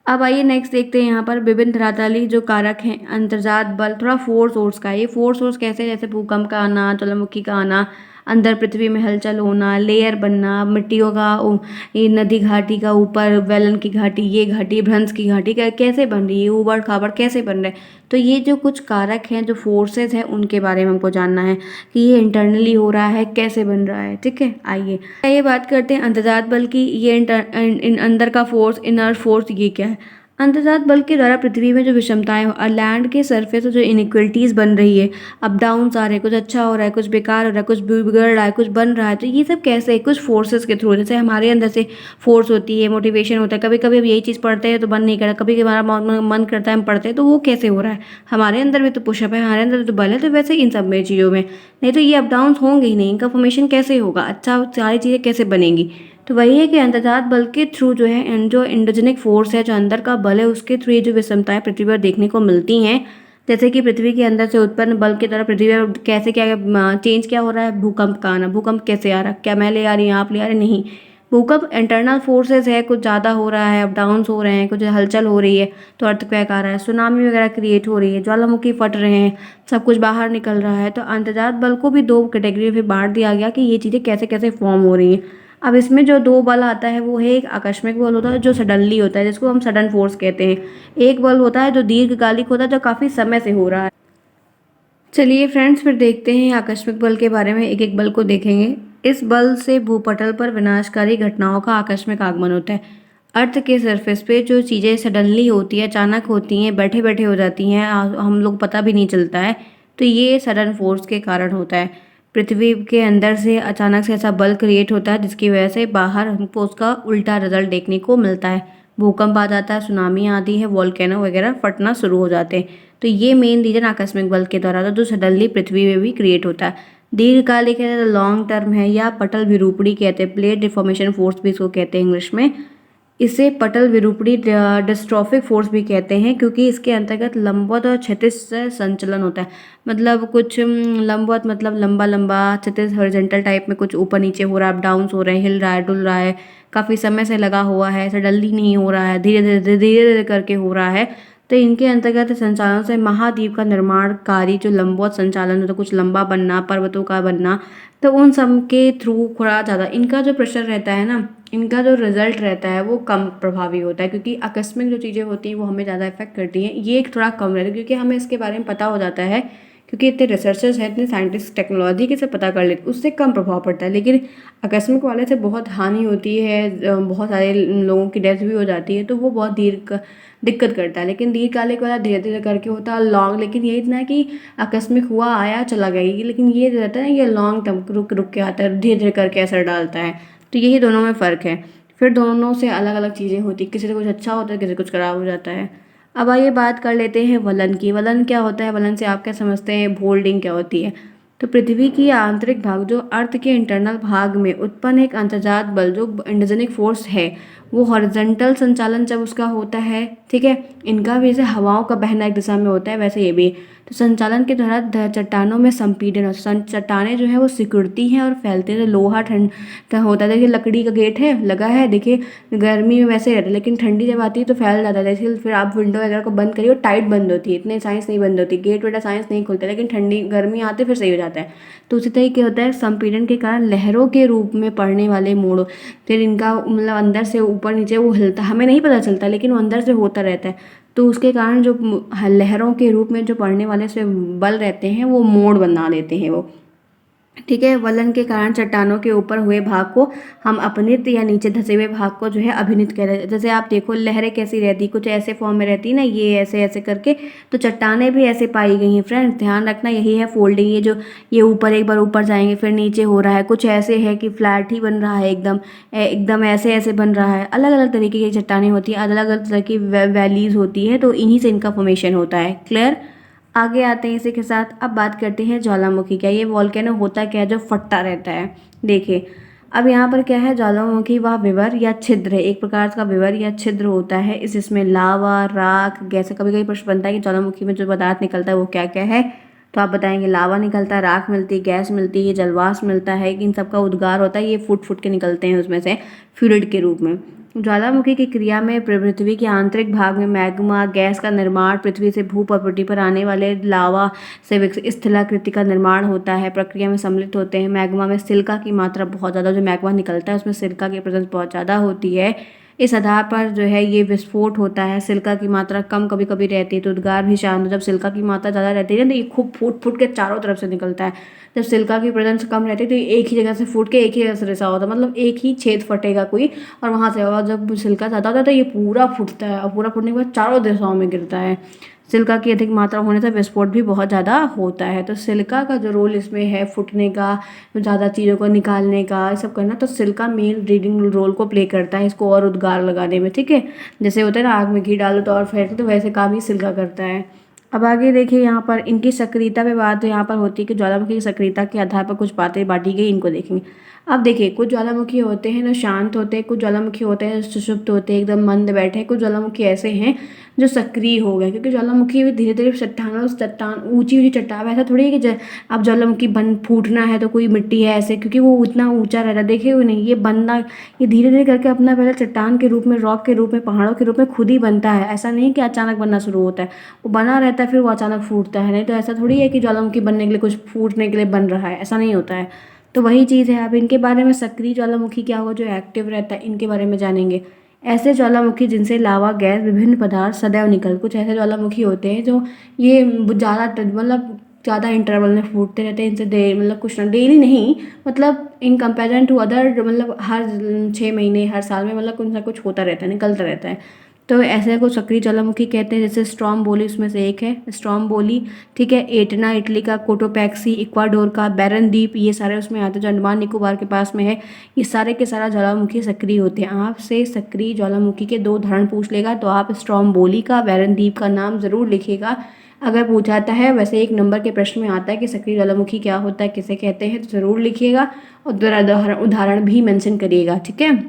अब आइए नेक्स्ट देखते हैं यहाँ पर विभिन्न धरातलीय जो कारक हैं, अंतर्जात बल, थोड़ा फोर्स सोर्स का। ये फोर्स सोर्स कैसे, जैसे भूकंप का आना, ज्वालामुखी का आना, अंदर पृथ्वी में हलचल होना, लेयर बनना, मिट्टियों का ये नदी घाटी का ऊपर, वेलन की घाटी, ये घाटी, भ्रंश की घाटी कैसे बन रही है, ऊबड़ खाबड़ कैसे बन रहे हैं। तो ये जो कुछ कारक हैं, जो फोर्सेस हैं, उनके बारे में हमको जानना है कि ये इंटरनली हो रहा है, कैसे बन रहा है। ठीक है, आइए ये बात करते हैं अंतर्जात बल की। ये अंदर का फोर्स, इनर फोर्स, ये क्या है। अंतर्जात बल के द्वारा पृथ्वी में जो विषमताएं और लैंड के सरफेस जो इनइक्वलिटीज़ बन रही है, अप डाउन्स आ रहे हैं, कुछ अच्छा हो रहा है, कुछ बेकार हो रहा है, कुछ बिगड़ रहा है, कुछ बन रहा है, तो ये सब कैसे, कुछ फोर्सेस के थ्रू। जैसे हमारे अंदर से फोर्स होती है, मोटिवेशन होता है, कभी कभी अब यही चीज़ पढ़ते हैं तो मन नहीं करता, कभी कभी हमारा मन करता है हम पढ़ते हैं, तो वो कैसे हो रहा है। हमारे अंदर भी तो पुशअप है, हमारे अंदर भी तो बल है, तो वैसे इन सब में चीज़ों में नहीं तो ये अप डाउन्स होंगे ही नहीं, इनका फॉर्मेशन कैसे होगा, अच्छा सारी चीज़ें कैसे बनेंगी। तो वही है कि अंतर्जात बल के थ्रू जो है, जो इंडोजेनिक फोर्स है, जो अंदर का बल है, उसके थ्रू ये जो विषमताएं पृथ्वी पर देखने को मिलती हैं। जैसे कि पृथ्वी के अंदर से उत्पन्न बल के द्वारा पृथ्वी पर कैसे क्या चेंज क्या हो रहा है, भूकंप का आना। भूकंप कैसे आ रहा है, क्या मैं ले आ रही हूँ, आप ले आ रहे, नहीं। भूकंप इंटरनल फोर्सेस है, कुछ ज़्यादा हो रहा है, अप डाउन्स हो रहे हैं, कुछ हलचल हो रही है तो अर्थक्वेक आ रहा है, सुनामी वगैरह क्रिएट हो रही है, ज्वालामुखी फट रहे हैं, सब कुछ बाहर निकल रहा है। तो अंतर्जात बल को भी दो कैटेगरी में बांट दिया गया कि ये चीज़ें कैसे कैसे फॉर्म हो रही हैं। अब इसमें जो दो बल आता है वो है, एक आकस्मिक बल होता है जो सडनली होता है, जिसको हम सडन फोर्स कहते हैं। एक बल होता है जो दीर्घकालिक होता है, जो काफ़ी समय से हो रहा है। चलिए फ्रेंड्स, फिर देखते हैं आकस्मिक बल के बारे में, एक एक बल को देखेंगे। इस बल से भूपटल पर विनाशकारी घटनाओं का आकस्मिक आगमन होता है। अर्थ के सरफेस पे जो चीज़ें सडनली होती है, अचानक होती हैं, बैठे बैठे हो जाती हैं, हम लोग पता भी नहीं चलता है, तो ये सडन फोर्स के कारण होता है। पृथ्वी के अंदर से अचानक से ऐसा बल क्रिएट होता है जिसकी वजह से बाहर हमको उसका उल्टा रिजल्ट देखने को मिलता है। भूकंप आ जाता है, सुनामी आती है, वोल्केनो वगैरह फटना शुरू हो जाते हैं। तो ये मेन रीजन आकस्मिक बल के द्वारा था, जो सडनली पृथ्वी में भी क्रिएट होता है। दीर्घकालिक है, लॉन्ग टर्म है, या पटल विरूपणी कहते हैं, प्लेट डिफॉर्मेशन फोर्स भी इसको कहते हैं इंग्लिश में। इसे पटल विरूपणी डिस्ट्रॉफिक फोर्स भी कहते हैं, क्योंकि इसके अंतर्गत लंबवत और क्षैतिज से संचलन होता है। मतलब कुछ लंबवत मतलब लंबा लंबा, क्षैतिज हॉरिजॉन्टल टाइप में कुछ ऊपर नीचे हो रहा है, अप डाउन्स हो रहे हैं, हिल रहा है, डुल रहा है, काफ़ी समय से लगा हुआ है, सडनली नहीं हो रहा है, धीरे धीरे धीरे धीरे करके हो रहा है। तो इनके अंतर्गत संचालन से महाद्वीप का निर्माण कार्य, जो लंबवत संचालन होता है, कुछ लंबा बनना, पर्वतों का बनना, तो उन सब के थ्रू थोड़ा ज़्यादा इनका जो प्रेशर रहता है ना, इनका जो रिजल्ट रहता है वो कम प्रभावी होता है, क्योंकि आकस्मिक जो चीज़ें होती हैं वो हमें ज़्यादा इफेक्ट करती हैं। ये एक थोड़ा कम रहता है क्योंकि हमें इसके बारे में पता हो जाता है, क्योंकि इतने रिसर्चर्स हैं, इतने साइंटिस्ट टेक्नोलॉजी के से पता कर लेते, उससे कम प्रभाव पड़ता है। लेकिन आकस्मिक वाले से बहुत हानि होती है, बहुत सारे लोगों की डेथ भी हो जाती है, तो वो बहुत दिक्कत करता है। लेकिन दीर्घकालिक वाला धीरे धीरे करके होता है, लॉन्ग, लेकिन ये इतना है कि आकस्मिक हुआ, आया, चला गया। लेकिन ये रहता है ना, ये लॉन्ग टर्म रुक रुक के आता है, धीरे धीरे करके असर डालता है। तो यही दोनों में फ़र्क है। फिर दोनों से अलग अलग चीज़ें होती, किसी से कुछ अच्छा होता है, किसी से कुछ खराब हो जाता है। अब आइए बात कर लेते हैं वलन की। वलन क्या होता है, वलन से आप क्या समझते हैं, फोल्डिंग क्या होती है। तो पृथ्वी की आंतरिक भाग, जो अर्थ के इंटरनल भाग में उत्पन्न एक अंतर्जात बल, जो इंडोजेनिक फोर्स है, वो हॉरिजॉन्टल संचालन जब उसका होता है, ठीक है, इनका भी जैसे हवाओं का बहना एक दिशा में होता है, वैसे ये भी। तो संचालन के द्वारा चट्टानों में संपीड़न और चट्टानें जो है वो सिकुड़ती हैं और फैलती हैं। लोहा ठंड होता है, देखिए लकड़ी का गेट है लगा है, देखिए गर्मी में वैसे रहता है, लेकिन ठंडी जब आती है तो फैल जाता है। जैसे फिर आप विंडो वगैरह को बंद करिए, वो टाइट बंद होती है, इतने साइंस नहीं बंद होती, गेट वेटा साइंस नहीं खुलता, लेकिन ठंडी गर्मी आते फिर सही हो जाता है। तो उसी तरीके होता है, संपीड़न के कारण लहरों के रूप में पड़ने वाले मोड़, फिर इनका मतलब अंदर से ऊपर नीचे वो हिलता, हमें नहीं पता चलता, लेकिन वो अंदर से होता रहता है। तो उसके कारण जो लहरों के रूप में जो पड़ने वाले से बल रहते हैं, वो मोड़ बना देते हैं वो। ठीक है। वलन के कारण चट्टानों के ऊपर हुए भाग को हम अपनित या नीचे धसे हुए भाग को जो है अभिनित कह रहे हैं। जैसे आप देखो लहरें कैसी रहती, कुछ ऐसे फॉर्म में रहती ना, ये ऐसे ऐसे करके, तो चट्टानें भी ऐसे पाई गई हैं फ्रेंड्स। ध्यान रखना, यही है फोल्डिंग। ये जो ये ऊपर एक बार ऊपर जाएंगे फिर नीचे हो रहा है, कुछ ऐसे है कि फ्लैट ही बन रहा है, एकदम एकदम ऐसे ऐसे बन रहा है। अलग अलग तरीके की चट्टानें होती हैं, अलग अलग तरह की वैलीज होती है, तो इन्हीं से इनका फॉर्मेशन होता है। क्लियर। आगे आते हैं इसी के साथ। अब बात करते हैं ज्वालामुखी क्या। ये वॉल्केनो होता क्या है जो फटता रहता है। देखिए अब यहाँ पर क्या है, ज्वालामुखी वह विवर या छिद्र है, एक प्रकार का विवर या छिद्र होता है। इसमें लावा, राख, गैस। कभी कभी प्रश्न बनता है कि ज्वालामुखी में जो पदार्थ निकलता है वो क्या क्या है, तो आप बताएंगे लावा निकलता है, राख मिलती है, गैस मिलती है, जलवाष्प मिलता है। इन सबका उद्गार होता है, ये फुट फुट के निकलते हैं उसमें से फ्लूइड के रूप में। ज्वालामुखी की क्रिया में पृथ्वी के आंतरिक भाग में मैग्मा गैस का निर्माण, पृथ्वी से भूप्रकृति पर आने वाले लावा से विकसित स्थलाकृति का निर्माण होता है। प्रक्रिया में सम्मिलित होते हैं। मैग्मा में सिलिका की मात्रा बहुत ज़्यादा, जो मैग्मा निकलता है उसमें सिलिका की प्रेजेंस बहुत ज़्यादा होती है। इस आधार पर जो है ये विस्फोट होता है। सिलिका की मात्रा कम कभी कभी रहती है तो उद्गार भी शांत। जब सिलिका की मात्रा ज़्यादा रहती है ना तो ये खूब फूट फूट के चारों तरफ से निकलता है। जब सिलिका की प्रेजेंस कम रहती है तो ये एक ही जगह से फूट के एक ही जगह से रिसा होता है, मतलब एक ही छेद फटेगा कोई और वहाँ से। और जब सिलिका ज़्यादा होता है तो ये पूरा फूटता है और पूरा फूटने के बाद चारों दिशाओं में गिरता है। सिलिका की अधिक मात्रा होने से विस्फोट भी बहुत ज़्यादा होता है। तो सिलिका का जो रोल इसमें है फूटने का, ज़्यादा चीज़ों को निकालने का, ये सब करना, तो सिलिका मेन रीडिंग रोल को प्ले करता है इसको और उद्गार लगाने में। ठीक है, जैसे होता है ना आग में घी डालो तो और फैलते, तो वैसे काम ही सिलिका करता है। अब आगे देखिए यहाँ पर इनकी सक्रियता पे बात यहाँ पर होती है कि ज्वालामुखी की सक्रियता के आधार पर कुछ बातें बांटी गई, इनको देखेंगे। अब देखिए कुछ ज्वालामुखी होते हैं जो शांत होते हैं, कुछ ज्वालामुखी होते हैं जो सुषुप्त होते हैं, एकदम मंद बैठे हैं। कुछ ज्वालामुखी ऐसे हैं जो सक्रिय हो गए, क्योंकि ज्वालामुखी भी धीरे धीरे चट्टान ऊंची ऊंची चट्टान, ऐसा थोड़ी है कि अब ज्वालामुखी बन फूटना है तो कोई मिट्टी है ऐसे, क्योंकि वो उतना ऊंचा रहता है। देखे हुए नहीं, ये बनना, ये धीरे धीरे करके अपना पहले चट्टान के रूप में, रॉक के रूप में, पहाड़ों के रूप में खुद ही बनता है। ऐसा नहीं कि अचानक बनना शुरू होता है, वो बना रहता है फिर वो अचानक फूटता है। नहीं तो ऐसा थोड़ी है कि ज्वालामुखी बनने के लिए कुछ फूटने के लिए बन रहा है, ऐसा नहीं होता है। तो वही चीज़ है। अब इनके बारे में सक्रिय ज्वालामुखी क्या होगा, जो एक्टिव रहता है, इनके बारे में जानेंगे। ऐसे ज्वालामुखी जिनसे लावा, गैस, विभिन्न पदार्थ सदैव निकल। कुछ ऐसे ज्वालामुखी होते हैं जो ये ज़्यादा मतलब ज़्यादा इंटरवल में फूटते रहते हैं। इनसे मतलब कुछ ना, डेली नहीं, मतलब इन कंपेरिजन टू अदर, मतलब हर 6 महीने, हर साल में, मतलब कुछ ना कुछ होता रहता है, निकलता रहता है। तो ऐसे को सक्रिय ज्वालामुखी कहते हैं। जैसे स्ट्रोम्बोली उसमें से एक है, स्ट्रोम्बोली। ठीक है, एटना इटली का, कोटोपैक्सी इक्वाडोर का, बैरन द्वीप, ये सारे उसमें आते हैं जो अंडमान निकोबार के पास में है। ये सारे के सारा ज्वालामुखी सक्रिय होते हैं। आपसे सक्रिय ज्वालामुखी के 2 उदाहरण पूछ लेगा तो आप स्ट्रोम्बोली का, बैरन द्वीप का नाम जरूर लिखिएगा अगर पूछाता है। वैसे 1 नंबर के प्रश्न में आता है कि सक्रिय ज्वालामुखी क्या होता है, किसे कहते हैं, तो जरूर लिखिएगा और उदाहरण भी मेंशन करिएगा। ठीक है,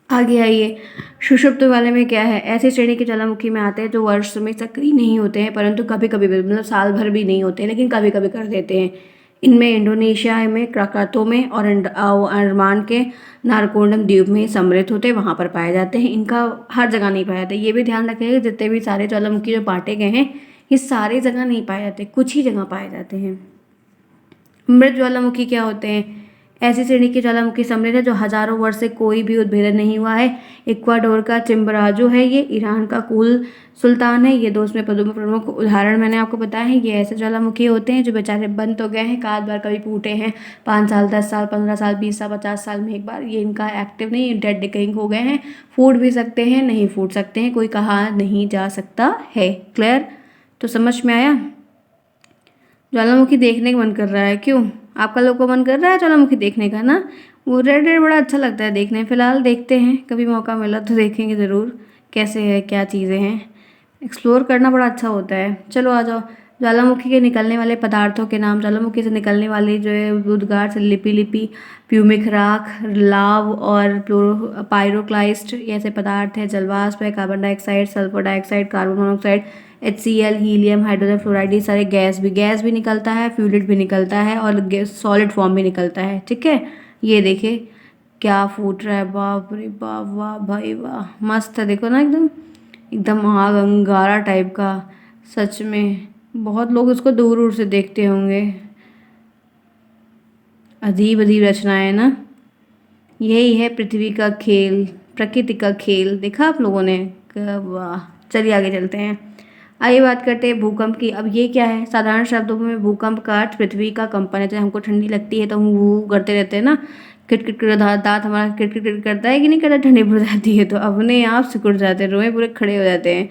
आगे आइए। सुषुप्त वाले में क्या है, ऐसी श्रेणी के ज्वालामुखी में आते हैं जो वर्ष में सक्रिय नहीं होते हैं, परंतु कभी कभी, मतलब साल भर भी नहीं होते, लेकिन कभी कभी कर देते हैं। इनमें इंडोनेशिया में, क्राकातो में और अंडमान के नारकोंडम द्वीप में सम्मिलित होते हैं, वहाँ पर पाए जाते हैं। इनका हर जगह नहीं पाए जाते। ये भी ध्यान रखिएगा, जितने भी सारे ज्वालामुखी जो बांटे गए हैं ये सारी जगह नहीं पाए जाते, कुछ ही जगह पाए जाते हैं। मृत ज्वालामुखी क्या होते हैं, ऐसी श्रेणी के ज्वालामुखी सम्मिलित है जो हजारों वर्ष से कोई भी उद्भेदन नहीं हुआ है। इक्वाडोर का चिम्बराजो है ये, ईरान का कूल सुल्तान है, ये 2 उसमें प्रमुख उदाहरण मैंने आपको बताया है। ये ऐसे ज्वालामुखी होते हैं जो बेचारे बंद तो गए हैं, एक बार कभी फूटे हैं, 5 साल, 10 साल, 15 साल, 20 साल, 50 साल में एक बार। ये इनका एक्टिव नहीं, डेड डिकेइंग हो गए हैं। फूट भी सकते हैं, नहीं फूट सकते हैं, कोई कहा नहीं जा सकता है। क्लियर। तो समझ में आया। ज्वालामुखी देखने का मन कर रहा है, क्यों? आपका लोग को मन कर रहा है ज्वालामुखी देखने का ना? वो रेड रेड बड़ा अच्छा लगता है देखने। फिलहाल देखते हैं, कभी मौका मिला तो देखेंगे ज़रूर कैसे है, क्या चीज़ें हैं। एक्सप्लोर करना बड़ा अच्छा होता है। चलो आ जाओ। ज्वालामुखी के निकलने वाले पदार्थों के नाम। ज्वालामुखी से निकलने वाली जो है उद्गार से लिपि लिपि, प्यूमिक राख, लाव और पायरोक्लाइस्ट, ये ऐसे पदार्थ है। जलवाष्प है, carbon dioxide, sulphur dioxide, carbon monoxide, HCl, helium, hydrogen fluoride, ये सारे गैस भी निकलता है, फ्लूइड भी निकलता है और सॉलिड फॉर्म भी निकलता है। ठीक है, ये देखिए क्या फूट रहा है, बाप रे बाप, वाह भाई वाह, मस्त है। देखो ना, एकदम एकदम आग अंगारा टाइप का। सच में बहुत लोग इसको दूर दूर से देखते होंगे। अजीब अजीब रचनाएं ना। यही है पृथ्वी का खेल, प्रकृति का खेल। देखा आप लोगों ने? वाह। चलिए आगे चलते हैं। आइए बात करते हैं भूकंप की। अब ये क्या है, साधारण शब्दों में भूकंप का अर्थ पृथ्वी का कंपन है। जैसे हमको ठंडी लगती है तो हम वो करते रहते हैं ना, किटकिट कर दांत हमारा किटकिट करता है कि नहीं करता, ठंडी पड़ जाती है तो अपने आप सिकुड़ जाते हैं, रोए पूरे खड़े हो जाते हैं।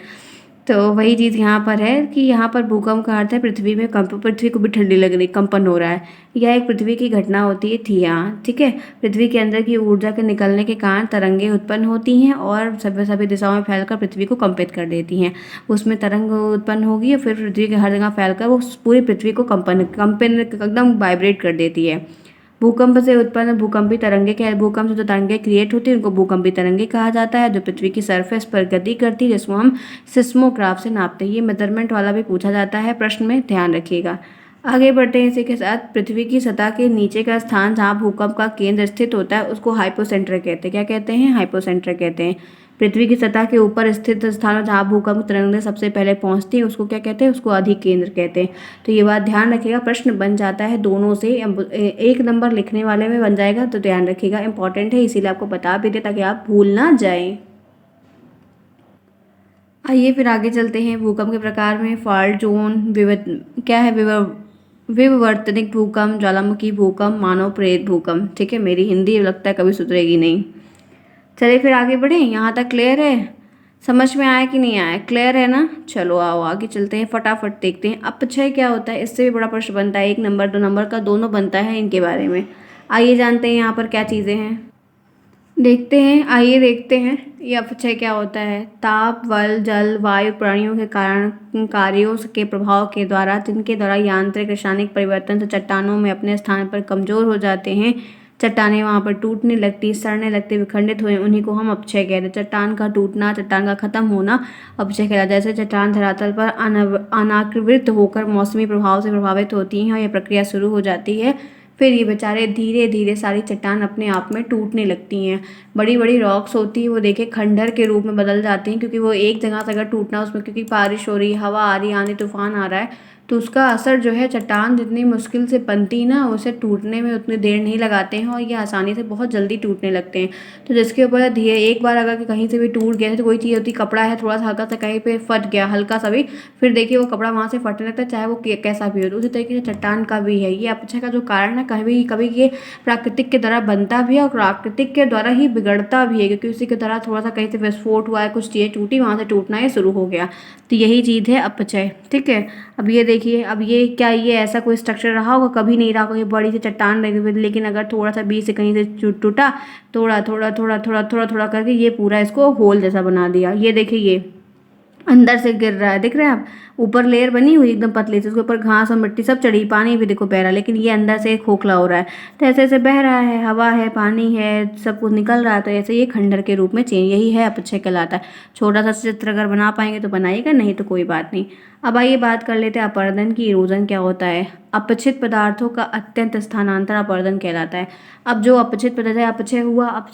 तो वही चीज़ यहाँ पर है कि यहाँ पर भूकंप का अर्थ है पृथ्वी में कंप, पृथ्वी को भी ठंडी लग रही, कंपन हो रहा है। यह एक पृथ्वी की घटना होती है थी यहाँ, ठीक है। पृथ्वी के अंदर की ऊर्जा के निकलने के कारण तरंगे उत्पन्न होती हैं और सभी सभी दिशाओं में फैलकर पृथ्वी को कंपित कर देती हैं। उसमें तरंग उत्पन्न होगी और फिर पृथ्वी के हर जगह फैलकर वो पूरी पृथ्वी को कंपन एकदम वाइब्रेट कर देती है। भूकंप से उत्पन्न भूकंपी तरंगे के भूकंप से जो तरंगे क्रिएट होती है उनको भूकंपी तरंगे कहा जाता है, जो पृथ्वी की सरफेस पर गति करती है, जिसको हम सिस्मोग्राफ से नापते हैं। ये मेजरमेंट वाला भी पूछा जाता है प्रश्न में, ध्यान रखिएगा। आगे बढ़ते हैं इसी के साथ। पृथ्वी की सतह के नीचे का स्थान जहाँ भूकंप का केंद्र स्थित होता है उसको हाइपोसेंटर कहते हैं। क्या कहते हैं? हाइपोसेंटर कहते हैं। पृथ्वी की सतह के ऊपर स्थित स्थान जहाँ भूकंप तरंगें सबसे पहले पहुंचती है उसको क्या कहते हैं? उसको अधिकेंद्र कहते हैं। तो ये बात ध्यान रखिएगा, प्रश्न बन जाता है दोनों से। एक नंबर लिखने वाले में बन जाएगा तो ध्यान रखिएगा, इंपॉर्टेंट है, इसीलिए आपको बता भी दे ताकि आप भूल ना जाएं। आइए फिर आगे चलते हैं। भूकंप के प्रकार में फॉल्ट जोन, क्या है, विवर्तनिक भूकंप, ज्वालामुखी भूकंप, मानव प्रेरित भूकंप। ठीक है, मेरी हिंदी लगता है कभी सुधरेगी नहीं। चलिए फिर आगे बढ़ें। यहाँ तक क्लियर है? समझ में आया कि नहीं आया? क्लियर है ना? चलो आओ आगे चलते हैं, फटाफट देखते हैं अपक्षय क्या होता है। इससे भी बड़ा प्रश्न बनता है, 1 नंबर 2 नंबर का दोनों बनता है इनके बारे में। आइए जानते हैं यहाँ पर क्या चीज़ें हैं, देखते हैं। आइए देखते हैं ये अपक्षय क्या होता है। ताप, बल, जल, वायु, प्राणियों के कारण कार्यों के प्रभाव के द्वारा, जिनके द्वारा यांत्रिक रासायनिक परिवर्तन से चट्टानों में अपने स्थान पर कमजोर हो जाते हैं, चट्टानें वहाँ पर टूटने लगती, सड़ने लगती, विखंडित हुए, उन्हीं को हम अपक्षय कहते हैं। चट्टान का टूटना, चट्टान का खत्म होना अपक्षय कहलाता है। जैसे चट्टान धरातल पर अनावृत होकर मौसमी प्रभाव से प्रभावित होती हैं और यह प्रक्रिया शुरू हो जाती है, फिर ये बेचारे धीरे धीरे सारी चट्टान अपने आप में टूटने लगती हैं। बड़ी बड़ी रॉक्स होती है वो देखिए खंडहर के रूप में बदल जाती हैं, क्योंकि वो एक जगह से अगर टूटना, उसमें क्योंकि बारिश हो रही, हवा आ रही, आंधी तूफान आ रहा है, तो उसका असर जो है, चट्टान जितनी मुश्किल से बनती ना, उसे टूटने में उतनी देर नहीं लगाते हैं और ये आसानी से बहुत जल्दी टूटने लगते हैं। तो जिसके ऊपर धीरे एक बार अगर कहीं से भी टूट गया, तो कोई चीज़ होती, कपड़ा है थोड़ा सा हल्का सा कहीं पे फट गया, हल्का सा भी, फिर देखिए वो कपड़ा वहाँ से फटने लगता है, चाहे वो कैसा भी हो। तो उसी तरीके से चट्टान का भी है। ये अपक्षय का जो कारण है, कभी कभी ये प्राकृतिक के द्वारा बनता भी है और प्राकृतिक के द्वारा ही बिगड़ता भी है, क्योंकि उसी के द्वारा थोड़ा सा कहीं से विस्फोट हुआ है, कुछ चीज़ें टूटी, वहाँ से टूटना ये शुरू हो गया। तो यही चीज़ है अपक्षय। ठीक है, अब ये देखिए, अब ये क्या, ये ऐसा कोई स्ट्रक्चर रहा होगा? कभी नहीं रहा होगा। ये बड़ी सी चट्टान लगी हुई, लेकिन अगर थोड़ा सा बीच से कहीं से टूटा, थोड़ा थोड़ा थोड़ा थोड़ा थोड़ा थोड़ा करके ये पूरा इसको होल जैसा बना दिया। ये देखिए, ये अंदर से गिर रहा है, दिख रहे हैं आप? ऊपर लेयर बनी हुई एकदम पतली से, उसके ऊपर घास और मिट्टी सब चढ़ी, पानी भी देखो बह रहा है, लेकिन ये अंदर से खोखला हो रहा है। तो ऐसे ऐसे बह रहा है, हवा है, पानी है, सब कुछ निकल रहा है, तो ऐसे ये खंडहर के रूप में चेंज, यही है अपक्षय कहलाता है। छोटा सा चित्र अगर बना पाएंगे तो बनाइएगा, नहीं तो कोई बात नहीं। अब आइए बात कर लेते हैं अपरदन की। इरोजन क्या होता है? अपक्षित पदार्थों का अत्यंत स्थानांतरण अपरदन कहलाता है। अब जो अपक्षित पदार्थ है, अपक्षय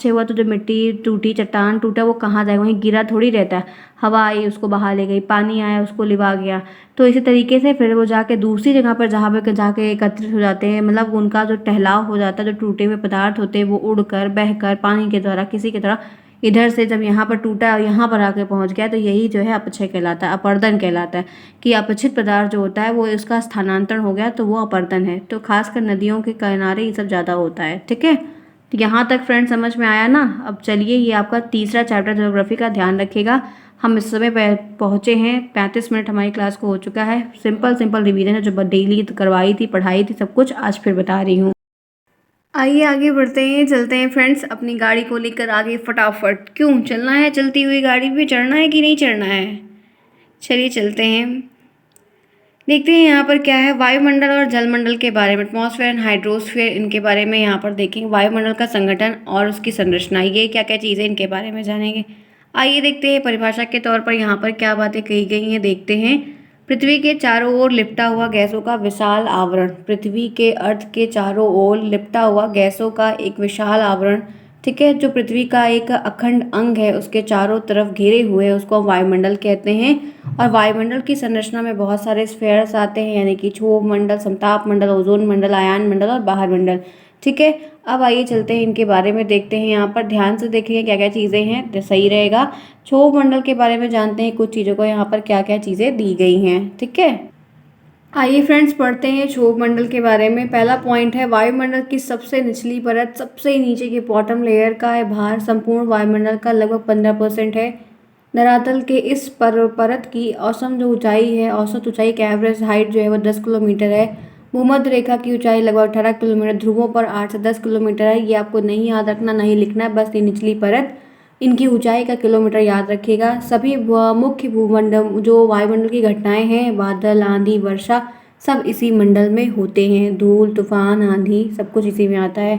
हुआ तो जो मिट्टी टूटी, चट्टान टूटा, वो कहाँ जाएगा? वहीं गिरा थोड़ी रहता है। हवा आई उसको बहा ले गई, पानी आया उसको लिवा गया। तो इसी तरीके से फिर वो जाके दूसरी जगह पर जहाँ पे जाके एकत्रित हो जाते हैं, मतलब उनका जो टहलाव हो जाता है, जो टूटे हुए पदार्थ होते हैं वो उड़कर, बहकर, पानी के द्वारा, किसी की तरह इधर से जब यहाँ पर टूटा और यहाँ पर आके पहुँच गया, तो यही जो है अपक्षय कहलाता है, अपरदन कहलाता है। कि अपक्षित पदार्थ जो होता है वो इसका स्थानांतरण हो गया, तो वो अपरदन है। तो खासकर नदियों के किनारे ये सब ज़्यादा होता है। ठीक है, तो यहाँ तक फ्रेंड समझ में आया ना? अब चलिए, ये आपका तीसरा चैप्टर ज्योग्राफी का, ध्यान रखिएगा। हम इस समय पहुँचे हैं, 35 मिनट हमारी क्लास को हो चुका है। सिंपल रिवीजन है, जो डेली करवाई थी, पढ़ाई थी, सब कुछ आज फिर बता रही हूँ। आइए आगे बढ़ते हैं, चलते हैं फ्रेंड्स अपनी गाड़ी को लेकर आगे फटाफट। क्यों चलना है? चलती हुई गाड़ी पे चढ़ना है कि नहीं चढ़ना है? चलिए चलते हैं, देखते हैं यहाँ पर क्या है। वायुमंडल और जलमंडल के बारे में, एटमॉस्फेयर एंड हाइड्रोस्फीयर, इनके बारे में यहाँ पर देखेंगे। वायुमंडल का संगठन और उसकी संरचना, ये क्या क्या चीज़ें, इनके बारे में जानेंगे। आइए देखते हैं परिभाषा के तौर पर यहाँ पर क्या बातें कही गई हैं, देखते हैं। पृथ्वी के चारों ओर लिपटा हुआ गैसों का विशाल आवरण। पृथ्वी के अर्थ के चारों ओर लिपटा हुआ गैसों का एक विशाल आवरण। ठीक है, जो पृथ्वी का एक अखंड अंग है, उसके चारों तरफ घेरे हुए, उसको वायुमंडल कहते हैं। और वायुमंडल की संरचना में बहुत सारे स्फेयर्स आते हैं, यानी कि क्षोभ मंडल, समताप मंडल, ओजोन मंडल, आयन मंडल और बाहर मंडल। ठीक है, अब आइए चलते हैं इनके बारे में देखते हैं। यहाँ पर ध्यान से देखेंगे क्या क्या चीज़ें हैं तो सही रहेगा। क्षोभ मंडल के बारे में जानते हैं कुछ चीज़ों को, यहाँ पर क्या क्या चीज़ें दी गई हैं। ठीक है, आइए फ्रेंड्स पढ़ते हैं क्षोभ मंडल के बारे में। पहला पॉइंट है वायुमंडल की सबसे निचली परत, सबसे नीचे की बॉटम लेयर का है भार संपूर्ण वायुमंडल का लगभग 15% है। धरातल के इस परत की औसत जो ऊंचाई है, औसत ऊंचाई का एवरेज हाइट जो है वो 10 किलोमीटर है। भूमध्य रेखा की ऊंचाई लगभग 18 किलोमीटर, ध्रुवों पर 8 से 10 किलोमीटर है। ये आपको नहीं याद रखना, नहीं लिखना है, बस ये निचली परत इनकी ऊंचाई का किलोमीटर याद रखिएगा। सभी मुख्य भूमंडल जो वायुमंडल की घटनाएं हैं, बादल, आंधी, वर्षा, सब इसी मंडल में होते हैं। धूल, तूफान, आंधी सब कुछ इसी में आता है।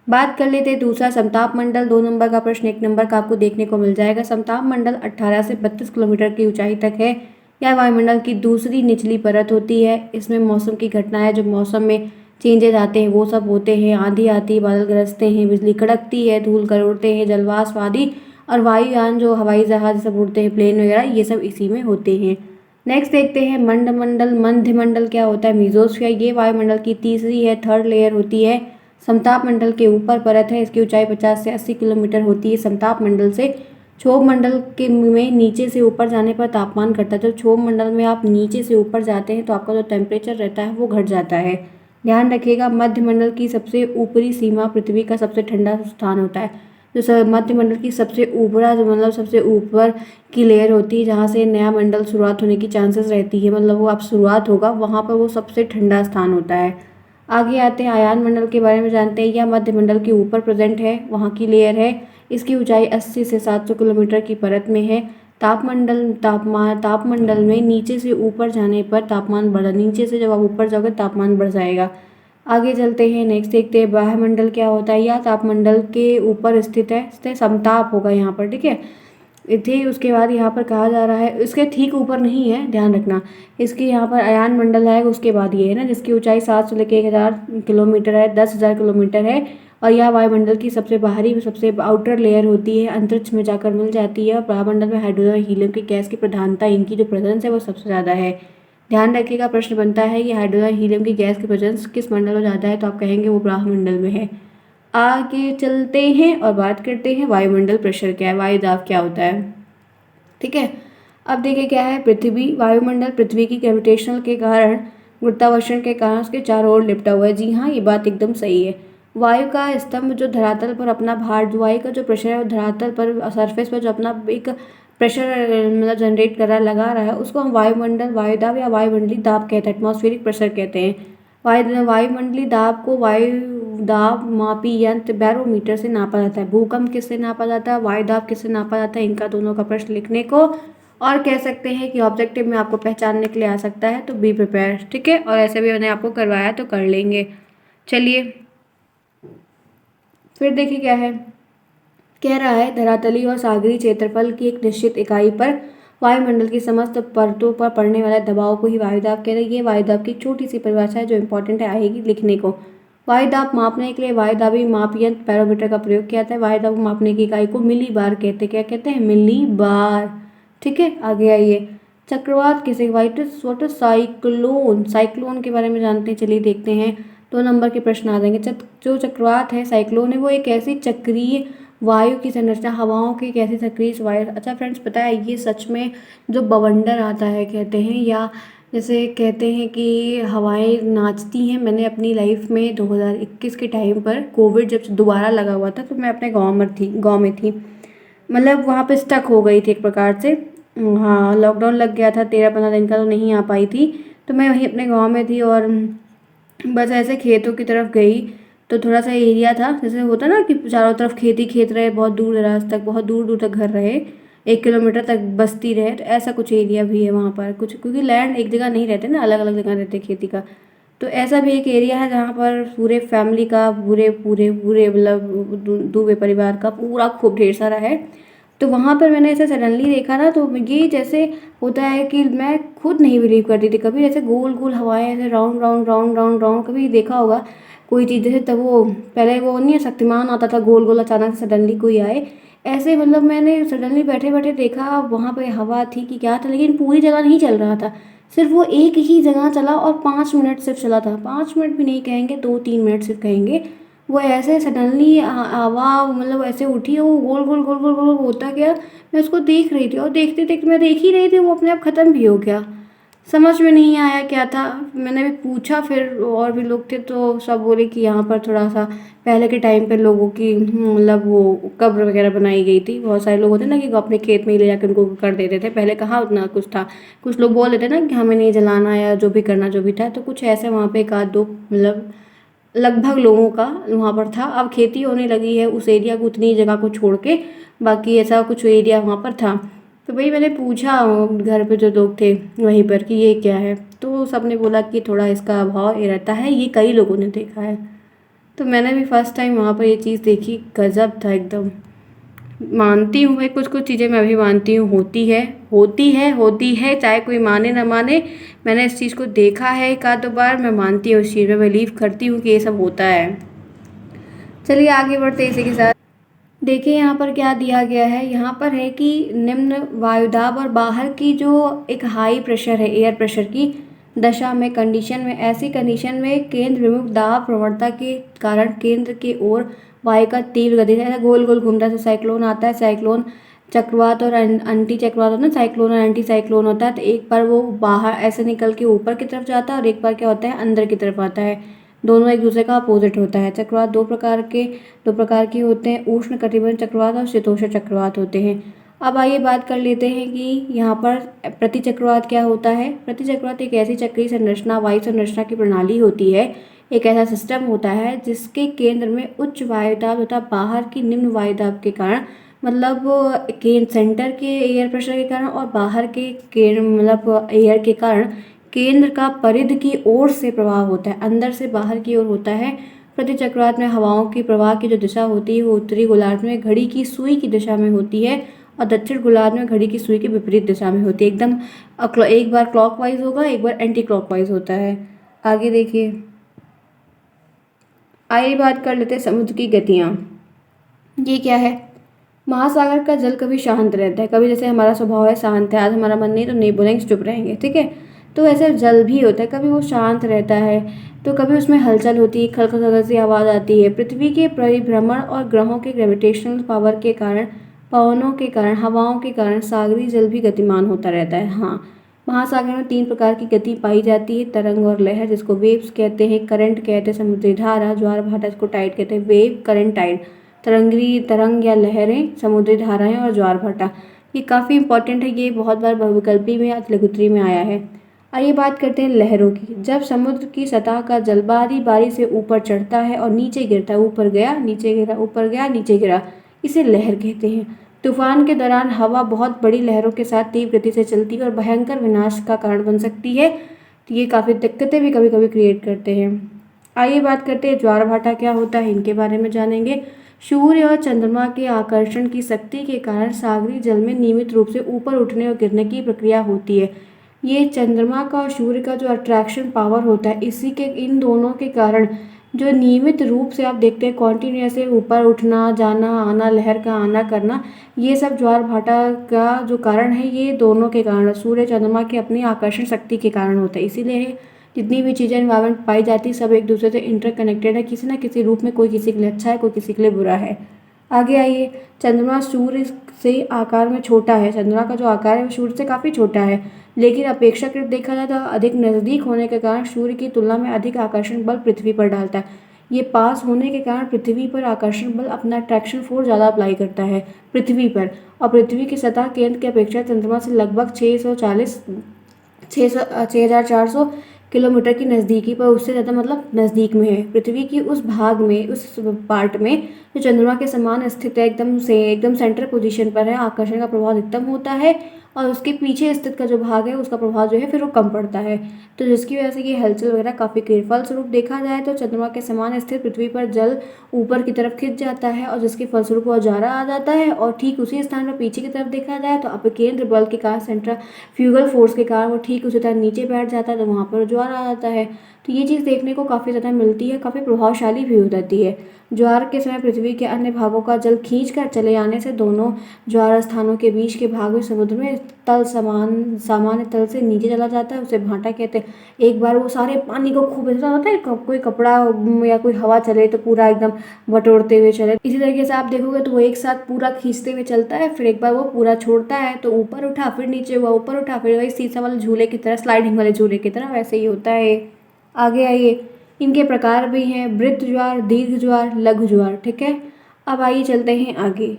बात कर लेते हैं दूसरा समताप मंडल। 2 नंबर का प्रश्न 1 नंबर का आपको देखने को मिल जाएगा। समताप मंडल 18 से 32 किलोमीटर की ऊंचाई तक है। यह वायुमंडल की दूसरी निचली परत होती है। इसमें मौसम की घटनाएं, जो मौसम में चेंजेज आते हैं वो सब होते हैं। आंधी आती है, बादल गरजते हैं, बिजली कड़कती है, धूल उड़ते हैं, जलवाष्प आदि, और वायुयान जो हवाई जहाज सब उड़ते हैं, प्लेन वगैरह, ये सब इसी में होते हैं। नेक्स्ट देखते हैं मंडल। मध्यमंडल क्या होता है? मीजोस्फीयर। ये वायुमंडल की तीसरी है, थर्ड लेयर होती है। समताप मंडल के ऊपर परत है, इसकी ऊंचाई 50 से 80 किलोमीटर होती है। समताप मंडल से क्षोभ मंडल के में नीचे से ऊपर जाने पर तापमान घटता है। तो क्षोभ मंडल में आप नीचे से ऊपर जाते हैं तो आपका जो टेम्परेचर रहता है वो घट जाता है। ध्यान रखिएगा, मध्यमंडल की सबसे ऊपरी सीमा पृथ्वी का सबसे ठंडा स्थान होता है। जो मध्यमंडल की सबसे ऊपरा जो मतलब सबसे ऊपर की लेयर होती है, जहाँ से नया मंडल शुरुआत होने की चांसेस रहती है, मतलब वो आप शुरुआत होगा वहाँ पर, वो सबसे ठंडा स्थान होता है। आगे आते हैं आयान मंडल के बारे में जानते हैं। यह मध्यमंडल के ऊपर प्रेजेंट है, वहाँ की लेयर है। इसकी ऊंचाई 80 से 700 किलोमीटर की परत में है। तापमंडल में नीचे से ऊपर जाने पर तापमान बढ़, नीचे से जब आप ऊपर जाओगे तापमान बढ़ जाएगा। आगे चलते हैं, नेक्स्ट देखते हैं वायुमंडल क्या होता है। यह तापमंडल के ऊपर स्थित है, इससे समताप होगा यहाँ पर। ठीक है, थी उसके बाद यहाँ पर कहा जा रहा है, इसके ठीक ऊपर नहीं है, ध्यान रखना। इसके यहाँ पर अयान मंडल है, उसके बाद ये है ना, जिसकी ऊंचाई 7 से लेकर 1000 किलोमीटर है, 10,000 किलोमीटर है। और यह वायुमंडल की सबसे बाहरी, सबसे आउटर लेयर होती है, अंतरिक्ष में जाकर मिल जाती है। और वायुमंडल में हाइड्रोजन हीलियम की गैस की प्रधानता, इनकी जो प्रेजेंस है वो सबसे ज़्यादा है। ध्यान रखिएगा, प्रश्न बनता है कि हाइड्रोजन हीलियम की गैस की प्रेजेंस किस मंडल में ज़्यादा है, तो आप कहेंगे वो ब्रह्मंडल में है। आगे चलते हैं और बात करते हैं वायुमंडल प्रेशर क्या है, वायुदाब क्या होता है। ठीक है, अब देखिए क्या है। पृथ्वी, वायुमंडल पृथ्वी की ग्रेविटेशनल के कारण, गुरुत्वाकर्षण के कारण उसके चारों ओर लिपटा हुआ है। जी हाँ, ये बात एकदम सही है। वायु का स्तंभ जो धरातल पर अपना भार, वायु का जो प्रेशर है वो धरातल पर, सरफेस पर जो अपना एक प्रेशर मतलब जनरेट कर रहा है, लगा रहा है, उसको हम वायुमंडल, वायुदाब या वायुमंडलीय दाब कहते हैं, एटमॉस्फेरिक प्रेशर कहते हैं। वायुमंडलीय दाब को वायु दाब मापी यंत्र बैरोमीटर से नापा जाता है। भूकंप किससे नापा जाता है, वायु दाब किससे नापा जाता है, इनका दोनों का प्रश्न लिखने को, और कह सकते हैं कि ऑब्जेक्टिव में आपको पहचानने के लिए आ सकता है, तो बी प्रिपेयर। ठीक है, और ऐसे भी मैंने आपको करवाया तो कर लेंगे। चलिए फिर देखिए क्या है, कह रहा है धरातलीय और सागरीय क्षेत्रफल की एक निश्चित इकाई पर वायुमंडल की समस्त परतों पर पड़ने वाले दबाव को ही वायुदाब कहते हैं। ये वायुदाब की एक छोटी सी परिभाषा है जो इंपॉर्टेंट है, आएगी लिखने को। वायुदाब मापने के लिए वायुदाबी माप यंत्र बैरोमीटर का प्रयोग किया जाता है। वायुदाब मापने की इकाई को मिली बार कहते हैं। क्या कहते हैं? मिली बार। ठीक है, आगे आइए। चक्रवात किसे, व्हाट इज साइक्लोन, साइक्लोन के बारे में जानते हैं, चलिए देखते हैं। 2 नंबर के प्रश्न आ जाएंगे। जो चक्रवात है, साइक्लोन है, वो एक ऐसी चक्रीय वायु की संरचना, हवाओं की एक ऐसी चक्रीय वायु। अच्छा फ्रेंड्स, पता है ये सच में जो बवंडर आता है कहते हैं, या जैसे कहते हैं कि हवाएं नाचती हैं। मैंने अपनी लाइफ में 2021 के टाइम पर, कोविड जब दोबारा लगा हुआ था, तो मैं अपने गाँव में थी, मतलब वहाँ पे स्टक हो गई थी एक प्रकार से। हाँ, लॉकडाउन लग गया था 13-15 दिन का, तो नहीं आ पाई थी। तो मैं वहीं अपने गांव में थी और बस ऐसे खेतों की तरफ गई, तो थोड़ा सा एरिया था, जैसे होता ना कि चारों तरफ खेती खेत रहे, बहुत दूर दराज तक, बहुत दूर दूर तक घर रहे, 1 किलोमीटर तक बस्ती रहे, तो ऐसा कुछ एरिया भी है वहाँ पर कुछ, क्योंकि लैंड एक जगह नहीं रहते ना, अलग अलग जगह रहते खेती का। तो ऐसा भी एक एरिया है जहाँ पर पूरे फैमिली का, पूरे पूरे पूरे मतलब दुबे परिवार का पूरा खूब ढेर सारा है। तो वहाँ पर मैंने ऐसे सडनली देखा ना, तो ये जैसे होता है कि मैं खुद नहीं बिलीव करती थी कभी, जैसे गोल गोल हवाएं ऐसे round round round round round, कभी देखा होगा कोई चीज़ जैसे, तब वो पहले वो नहीं है शक्तिमान आता था, गोल गोल अचानक से सडनली कोई आए, ऐसे मतलब मैंने सडनली बैठे बैठे देखा वहाँ पे हवा थी कि क्या था, लेकिन पूरी जगह नहीं चल रहा था, सिर्फ वो एक ही जगह चला और 5 मिनट सिर्फ चला था। 5 मिनट भी नहीं कहेंगे, 2-3 मिनट सिर्फ कहेंगे। वो ऐसे सडनली हवा मतलब ऐसे उठी और वो गोल गोल गोल गोल गोल होता गया। मैं उसको देख रही थी और देखते देखते मैं देख ही रही थी, वो अपने आप ख़त्म भी हो गया। समझ में नहीं आया क्या था। मैंने भी पूछा, फिर और भी लोग थे तो सब बोले कि यहाँ पर थोड़ा सा पहले के टाइम पे लोगों की मतलब वो कब्र वगैरह बनाई गई थी। बहुत सारे लोग होते ना कि वो अपने खेत में ही ले जाकर उनको कर देते थे, पहले कहाँ उतना कुछ था। कुछ लोग बोल देते ना कि हमें नहीं जलाना या जो भी करना जो भी था, तो कुछ ऐसे वहाँ पे एक आध दो मतलब लगभग लोगों का वहाँ पर था। अब खेती होने लगी है उस एरिया को, उतनी जगह को छोड़ के, बाकी ऐसा कुछ एरिया वहाँ पर था। तो वही मैंने पूछा घर पे जो लोग थे वहीं पर कि ये क्या है, तो सबने बोला कि थोड़ा इसका अभाव ये रहता है, ये कई लोगों ने देखा है। तो मैंने भी फर्स्ट टाइम वहाँ पर ये चीज़ देखी, गजब था एकदम। मानती हूँ भाई, कुछ कुछ चीज़ें मैं भी मानती हूँ, होती है होती है होती है, चाहे कोई माने ना माने। मैंने इस चीज़ को देखा है एक आध दो बार, मैं मानती हूँ इस चीज़ में, बिलीव करती हूँ कि ये सब होता है। चलिए आगे बढ़ते हैं इसी के साथ। देखिए यहाँ पर क्या दिया गया है, यहाँ पर है कि निम्न वायुदाब और बाहर की जो एक हाई प्रेशर है एयर प्रेशर की दशा में कंडीशन में, ऐसी कंडीशन में केंद्र विमुख दाब प्रवणता के कारण केंद्र की ओर वायु का तीव्र गति से गोल गोल घूमता है। साइक्लोन आता है, साइक्लोन चक्रवात और एंटी चक्रवात होता है ना, साइक्लोन और एंटी साइक्लोन होता है। तो एक बार वो बाहर ऐसे निकल के ऊपर की तरफ जाता है और एक बार क्या होता है अंदर की तरफ आता है। दोनों एक दूसरे का अपोजिट होता है। चक्रवात दो प्रकार के होते हैं, उष्ण कटिबंध चक्रवात और शीतोष्ण चक्रवात होते हैं। अब आइए बात कर लेते हैं कि यहाँ पर प्रति चक्रवात क्या होता है। प्रति चक्रवात एक ऐसी चक्रीय संरचना वायु संरचना की प्रणाली होती है, एक ऐसा सिस्टम होता है जिसके केंद्र में उच्च वायुदाब तथा बाहर की निम्न वायुदाब के कारण, मतलब सेंटर के एयर प्रेशर के कारण और बाहर के मतलब एयर के कारण केंद्र का परिधि की ओर से प्रवाह होता है, अंदर से बाहर की ओर होता है। प्रति चक्रवात में हवाओं की प्रवाह की जो दिशा होती है वो उत्तरी गोलार्ध में घड़ी की सुई की दिशा में होती है और दक्षिण गोलार्ध में घड़ी की सुई के विपरीत दिशा में होती है। एकदम एक बार क्लॉकवाइज होगा, एक बार एंटी क्लॉकवाइज होता है। आगे देखिए, आइए बात कर लेते हैं समुद्र की गतियाँ। ये क्या है, महासागर का जल कभी शांत रहता है, कभी जैसे हमारा स्वभाव है शांत है, आज हमारा मन नहीं तो नहीं बोलेंगे चुप रहेंगे, ठीक है। तो ऐसे जल भी होता है, कभी वो शांत रहता है तो कभी उसमें हलचल होती है, खल खल खल सी आवाज़ आती है। पृथ्वी के परिभ्रमण और ग्रहों के ग्रेविटेशनल पावर के कारण, पवनों के कारण, हवाओं के कारण सागरी जल भी गतिमान होता रहता है। हाँ, महासागर में 3 प्रकार की गति पाई जाती है, तरंग और लहर जिसको वेव्स कहते हैं, करंट कहते हैं, समुद्री धारा, ज्वार भाटा इसको टाइड कहते हैं। वेव, करंट, टाइड, तरंग या लहरें, समुद्री धाराएं और ज्वार भाटा। ये काफ़ी इंपॉर्टेंट है, ये बहुत बार बहुविकल्पी में या लघुत्तरी में आया है। आइए बात करते हैं लहरों की। जब समुद्र की सतह का जल बारी बारी से ऊपर चढ़ता है और नीचे गिरता है, ऊपर गया नीचे गिरा, ऊपर गया नीचे गिरा, इसे लहर कहते हैं। तूफान के दौरान हवा बहुत बड़ी लहरों के साथ तीव्र गति से चलती है और भयंकर विनाश का कारण बन सकती है। तो ये काफ़ी दिक्कतें भी कभी कभी क्रिएट करते हैं। आइए बात करते हैं ज्वार भाटा क्या होता है, इनके बारे में जानेंगे। सूर्य और चंद्रमा के आकर्षण की शक्ति के कारण सागरी जल में नियमित रूप से ऊपर उठने और गिरने की प्रक्रिया होती है। ये चंद्रमा का और सूर्य का जो अट्रैक्शन पावर होता है, इसी के इन दोनों के कारण जो नियमित रूप से आप देखते हैं कॉन्टिन्यूसली ऊपर उठना जाना आना, लहर का आना करना, ये सब ज्वार भाटा का जो कारण है ये दोनों के कारण, सूर्य चंद्रमा के अपनी आकर्षण शक्ति के कारण होता है। इसीलिए जितनी भी चीज़ें इन्वायरमेंट पाई जाती है सब एक दूसरे से इंटरकनेक्टेड है, किसी ना किसी रूप में, कोई किसी के लिए अच्छा है, कोई किसी के लिए बुरा है। आगे आइए, चंद्रमा सूर्य से आकार में छोटा है, चंद्रमा का जो आकार है वो सूर्य से काफ़ी छोटा है, लेकिन अपेक्षाकृत देखा जाए तो अधिक नज़दीक होने के कारण सूर्य की तुलना में अधिक आकर्षण बल पृथ्वी पर डालता है। ये पास होने के कारण पृथ्वी पर आकर्षण बल अपना अट्रैक्शन फोर्स ज़्यादा अप्लाई करता है पृथ्वी पर, और पृथ्वी की सतह केंद्र की अपेक्षा चंद्रमा से लगभग 6,400 किलोमीटर की नज़दीकी पर, उससे ज़्यादा मतलब नज़दीक में है। पृथ्वी की उस भाग में, उस पार्ट में जो चंद्रमा के समान स्थित है, एकदम सेंटर पोजीशन पर है, आकर्षण का प्रभाव अधिकतम होता है और उसके पीछे स्थित का जो भाग है उसका प्रभाव जो है फिर वो कम पड़ता है। तो जिसकी वजह से ये हलचल वगैरह काफ़ी क्रिएट, फलस्वरूप देखा जाए तो चंद्रमा के समान स्थित पृथ्वी पर जल ऊपर की तरफ खिंच जाता है और जिसके फलस्वरूप वो उजाला आ जाता है, और ठीक उसी स्थान पर पीछे की तरफ देखा जाए तो अपकेंद्र बल के कारण, सेंट्रीफ्यूगल फोर्स के कारण वो ठीक उसी तरह नीचे बैठ जाता है, तो वहाँ पर ज्वार आ जाता है। तो ये चीज़ देखने को काफ़ी ज़्यादा मिलती है, काफ़ी प्रभावशाली भी हो जाती है। ज्वार के समय पृथ्वी के अन्य भागों का जल खींचकर चले आने से दोनों ज्वार स्थानों के बीच के भाग में समुद्र में तल सामान्य तल से नीचे चला जाता है, उसे भाटा कहते हैं। एक बार वो सारे पानी को खूब, ऐसा होता है कोई कपड़ा या कोई हवा चले तो पूरा एकदम बटोरते हुए चले, इसी तरीके से आप देखोगे तो वो एक साथ पूरा खींचते हुए चलता है। फिर एक बार वो पूरा छोड़ता है तो ऊपर उठा, फिर नीचे हुआ, ऊपर उठा, फिर वही सीसा वाले झूले की तरह, स्लाइडिंग वाले झूले की तरह वैसे ही होता है। आगे आइए, इनके प्रकार भी हैं वृत्त ज्वार, दीर्घ ज्वार, लघु ज्वार। ठीक है, अब आइए चलते हैं आगे।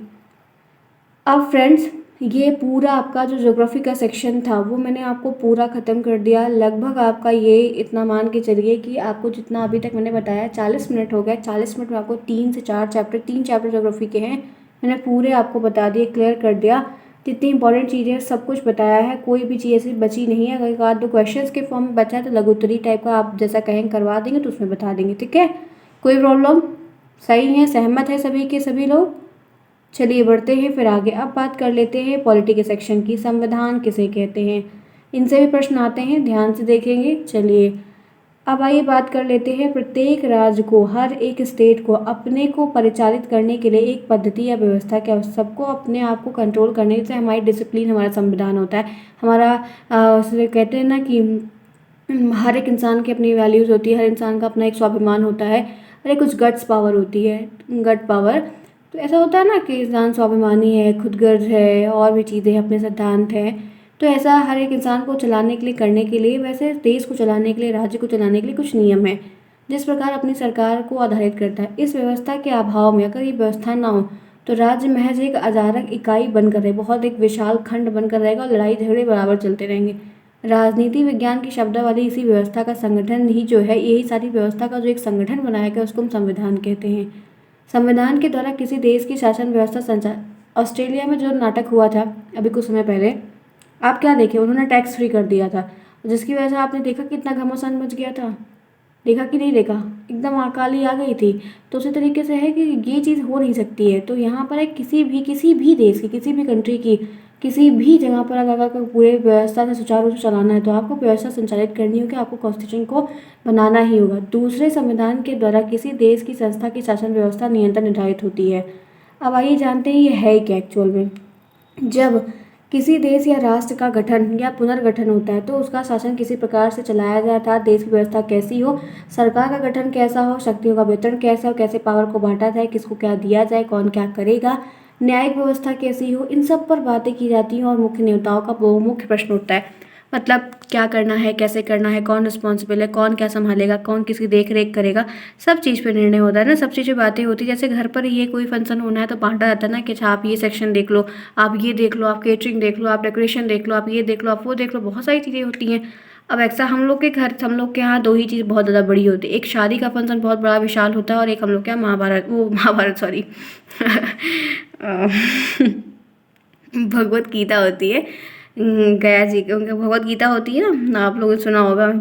अब फ्रेंड्स, ये पूरा आपका जो ज्योग्राफी का सेक्शन था वो मैंने आपको पूरा ख़त्म कर दिया। लगभग आपका ये इतना मान के चलिए कि आपको जितना अभी तक मैंने बताया 40 मिनट हो गए। 40 मिनट में आपको 3 से 4 चैप्टर, 3 चैप्टर ज्योग्राफी के हैं, मैंने पूरे आपको बता दिए, क्लियर कर दिया। जितनी इंपॉर्टेंट चीज़ें सब कुछ बताया है, कोई भी चीज़ ऐसी बची नहीं है। अगर एक आध दो क्वेश्चंस के फॉर्म में बचा है तो लघुत्तरी टाइप का आप जैसा कहें करवा देंगे तो उसमें बता देंगे। ठीक है, कोई प्रॉब्लम? सही है, सहमत है सभी के सभी लोग? चलिए बढ़ते हैं फिर आगे। अब बात कर लेते हैं पॉलिटी के सेक्शन की। संविधान किसे कहते हैं, इनसे भी प्रश्न आते हैं, ध्यान से देखेंगे। चलिए अब आइए बात कर लेते हैं। प्रत्येक राज्य को, हर एक स्टेट को अपने को परिचालित करने के लिए एक पद्धति या व्यवस्था क्या, सबको अपने आप को कंट्रोल करने से हमारी डिसिप्लिन, हमारा संविधान होता है। हमारा उसे कहते हैं ना कि हर एक इंसान की अपनी वैल्यूज़ होती है, हर इंसान का अपना एक स्वाभिमान होता है, अरे कुछ गट्स पावर होती है, गट पावर। तो ऐसा होता है ना कि इंसान स्वाभिमानी है, खुदगर्ज है, और भी चीज़ें अपने सिद्धांत हैं। तो ऐसा हर एक इंसान को चलाने के लिए, करने के लिए, वैसे देश को चलाने के लिए, राज्य को चलाने के लिए कुछ नियम है जिस प्रकार अपनी सरकार को आधारित करता है। इस व्यवस्था के अभाव में, अगर ये व्यवस्था ना हो तो राज्य महज एक अजारक इकाई बनकर रहे, बहुत एक विशाल खंड बनकर रहेगा और लड़ाई झगड़े बराबर चलते रहेंगे। राजनीति विज्ञान की शब्दावली इसी व्यवस्था का संगठन ही जो है, यही सारी व्यवस्था का जो एक संगठन बनाया गया उसको हम संविधान कहते हैं। संविधान के द्वारा किसी देश की शासन व्यवस्था संचार, ऑस्ट्रेलिया में जो नाटक हुआ था अभी कुछ समय पहले, आप क्या देखे, उन्होंने टैक्स फ्री कर दिया था, जिसकी वजह से आपने देखा कितना घमासान मच गया था। देखा कि नहीं देखा, एकदम अकाली आ गई थी। तो उसी तरीके से है कि ये चीज़ हो नहीं सकती है। तो यहाँ पर है किसी भी देश की, किसी भी कंट्री की, किसी भी जगह पर अगर पूरे व्यवस्था से सुचारू रूप से चलाना है तो आपको व्यवस्था संचालित करनी होगी, आपको कॉन्स्टिट्यूशन को बनाना ही होगा। दूसरे संविधान के द्वारा किसी देश की संस्था की शासन व्यवस्था नियंत्रण निर्धारित होती है। अब आइए जानते हैं ये है क्या एक्चुअल में। जब किसी देश या राष्ट्र का गठन या पुनर्गठन होता है तो उसका शासन किसी प्रकार से चलाया जाता है। देश की व्यवस्था कैसी हो, सरकार का गठन कैसा हो, शक्तियों का वितरण कैसा हो, कैसे पावर को बांटा जाए, किसको क्या दिया जाए, कौन क्या करेगा, न्यायिक व्यवस्था कैसी हो, इन सब पर बातें की जाती हैं। और मुख्य नेताओं का वो मुख्य प्रश्न उठता है, मतलब क्या करना है, कैसे करना है, कौन रिस्पॉन्सिबल है, कौन क्या संभालेगा, कौन किसकी देख रेख करेगा, सब चीज़ पे निर्णय होता है ना, सब चीज़ पे बातें होती है। जैसे घर पर ये कोई फंक्शन होना है तो बांटा जाता है ना कि अच्छा आप ये सेक्शन देख लो, आप ये देख लो, आप केटरिंग देख लो, आप डेकोरेशन देख लो, आप ये देख लो, आप वो देख लो, बहुत सारी चीज़ें होती हैं। अब ऐसा हम लोग के यहाँ दो ही चीज़ बहुत ज़्यादा बड़ी होती है, एक शादी का फंक्शन बहुत बड़ा विशाल होता है और एक हम लोग के यहाँ महाभारत सॉरी भगवत गीता होती है। गया जी की भगवत गीता होती है ना, आप लोगों ने सुना होगा,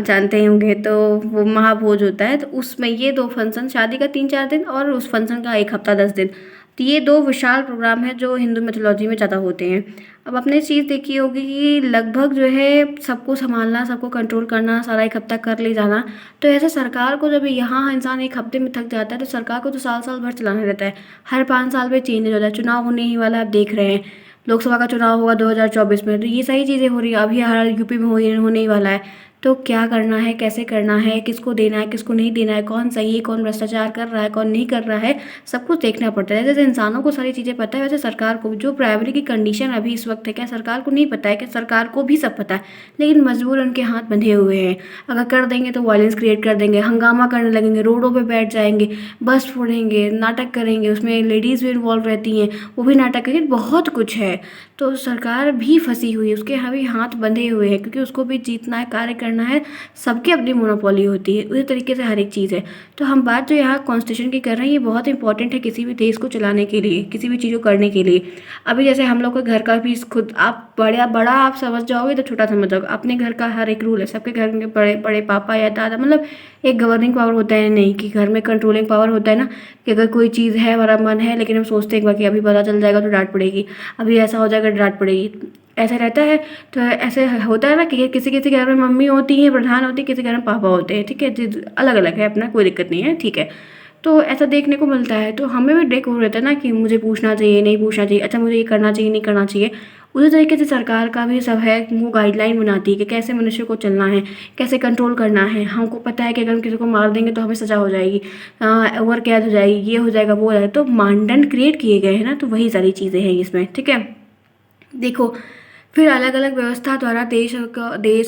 जानते ही होंगे। तो वो महाभोज होता है, तो उसमें ये दो फंक्शन, शादी का 3-4 दिन और उस फंक्शन का 1 हफ्ता 10 दिन, तो ये दो विशाल प्रोग्राम हैं जो हिंदू मिथोलॉजी में ज़्यादा होते हैं। अब आपने चीज़ देखी होगी कि लगभग जो है सबको संभालना, सबको कंट्रोल करना, सारा 1 हफ्ता कर ले जाना। तो ऐसे सरकार को जब यहाँ इंसान 1 हफ्ते में थक जाता है तो सरकार को तो साल साल भर चलाना रहता है। हर 5 साल में चेंज हो जाता है, चुनाव होने ही वाला, आप देख रहे हैं लोकसभा का चुनाव होगा 2024 में, तो ये सारी चीज़ें हो रही है। अभी हर यूपी में होने ही वाला है। तो क्या करना है, कैसे करना है, किसको देना है, किसको नहीं देना है, कौन सही है, कौन भ्रष्टाचार कर रहा है, कौन नहीं कर रहा है, सब कुछ देखना पड़ता है। जैसे इंसानों को सारी चीज़ें पता है, वैसे सरकार को जो प्राइमरी की कंडीशन अभी इस वक्त है, क्या सरकार को नहीं पता है? क्या सरकार को भी सब पता है, लेकिन मजबूर उनके हाथ बंधे हुए हैं। अगर कर देंगे तो वायलेंस क्रिएट कर देंगे, हंगामा करने लगेंगे, रोडों पर बैठ जाएंगे, बस फोड़ेंगे, नाटक करेंगे, उसमें लेडीज़ भी इन्वॉल्व रहती हैं, वो भी नाटक करेंगे, बहुत कुछ है। तो सरकार भी फंसी हुई है, उसके अभी हाथ बंधे हुए हैं, क्योंकि उसको भी जीतना है, कार्य करना है, सबकी अपनी मोनोपोली होती है। उसी तरीके से हर एक चीज़ है। तो हम बात जो यहाँ कॉन्स्टिट्यूशन की कर रहे हैं, ये बहुत इंपॉर्टेंट है किसी भी देश को चलाने के लिए, किसी भी चीज़ को करने के लिए। अभी जैसे हम लोग के घर का भी खुद आप बड़ा आप समझ जाओगे तो छोटा समझ जाओगे, अपने घर का हर एक रूल है, सबके घर के बड़े बड़े पापा या दादा, मतलब एक गवर्निंग पावर होता है, नहीं कि घर में कंट्रोलिंग पावर होता है ना, कि अगर कोई चीज़ है, हमारा मन है, लेकिन हम सोचते हैं एक बार कि अभी पता चल जाएगा तो डांट पड़ेगी, अभी ऐसा हो जाएगा डांट पड़ेगी, ऐसा रहता है। तो ऐसे होता है ना कि किसी किसी घर में मम्मी होती है, प्रधान होती है, किसी घर में पापा होते हैं, ठीक है, अलग अलग है अपना, कोई दिक्कत नहीं है, ठीक है। तो ऐसा देखने को मिलता है। तो हमें भी डेक हो रहता है ना कि मुझे पूछना चाहिए, नहीं पूछना चाहिए, अच्छा मुझे ये करना चाहिए, नहीं करना चाहिए। उसी तरीके से सरकार का भी सब है, वो गाइडलाइन बनाती है कि कैसे मनुष्य को चलना है, कैसे कंट्रोल करना है। हमको पता है कि अगर हम किसी को मार देंगे तो हमें सज़ा हो जाएगी, ओवर कैद हो जाएगी, ये हो जाएगा, वो हो जाएगा। तो मानदंड क्रिएट किए गए हैं ना, तो वही सारी चीज़ें हैं इसमें, ठीक है। देखो, फिर अलग अलग व्यवस्था द्वारा देश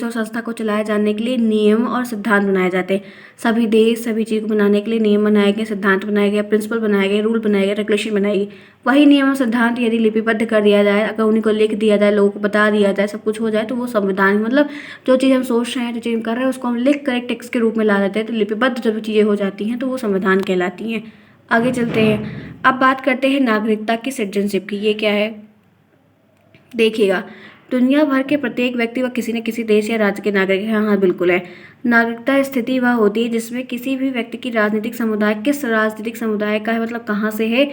और संस्था को चलाए जाने के लिए नियम और सिद्धांत बनाए जाते हैं। सभी देश सभी चीज़ को बनाने के लिए नियम बनाए गए, सिद्धांत बनाए गए, प्रिंसिपल बनाए गए, रूल बनाए गए, रेगुलेशन बनाई गई। वही नियम और सिद्धांत यदि लिपिबद्ध कर दिया जाए, अगर उन्हीं को लिख दिया जाए, लोगों को बता दिया जाए, सब कुछ हो जाए, तो वो संविधान, मतलब जो चीज़ हम सोच रहे हैं, जो चीज़ हम कर रहे हैं, उसको हम लिख कर एक टेक्स्ट के रूप में ला देते हैं, तो लिपिबद्ध जब चीज़ें हो जाती हैं तो वो संविधान कहलाती हैं। आगे चलते हैं। अब बात करते हैं नागरिकता की, सिटीजनशिप की। ये क्या है देखिएगा, दुनिया भर के प्रत्येक व्यक्ति व किसी न किसी देश या राज्य के नागरिक हैं। हाँ बिल्कुल है। नागरिकता स्थिति वह होती है जिसमें किसी भी व्यक्ति की राजनीतिक समुदाय किस राजनीतिक समुदाय का है, मतलब कहाँ से है,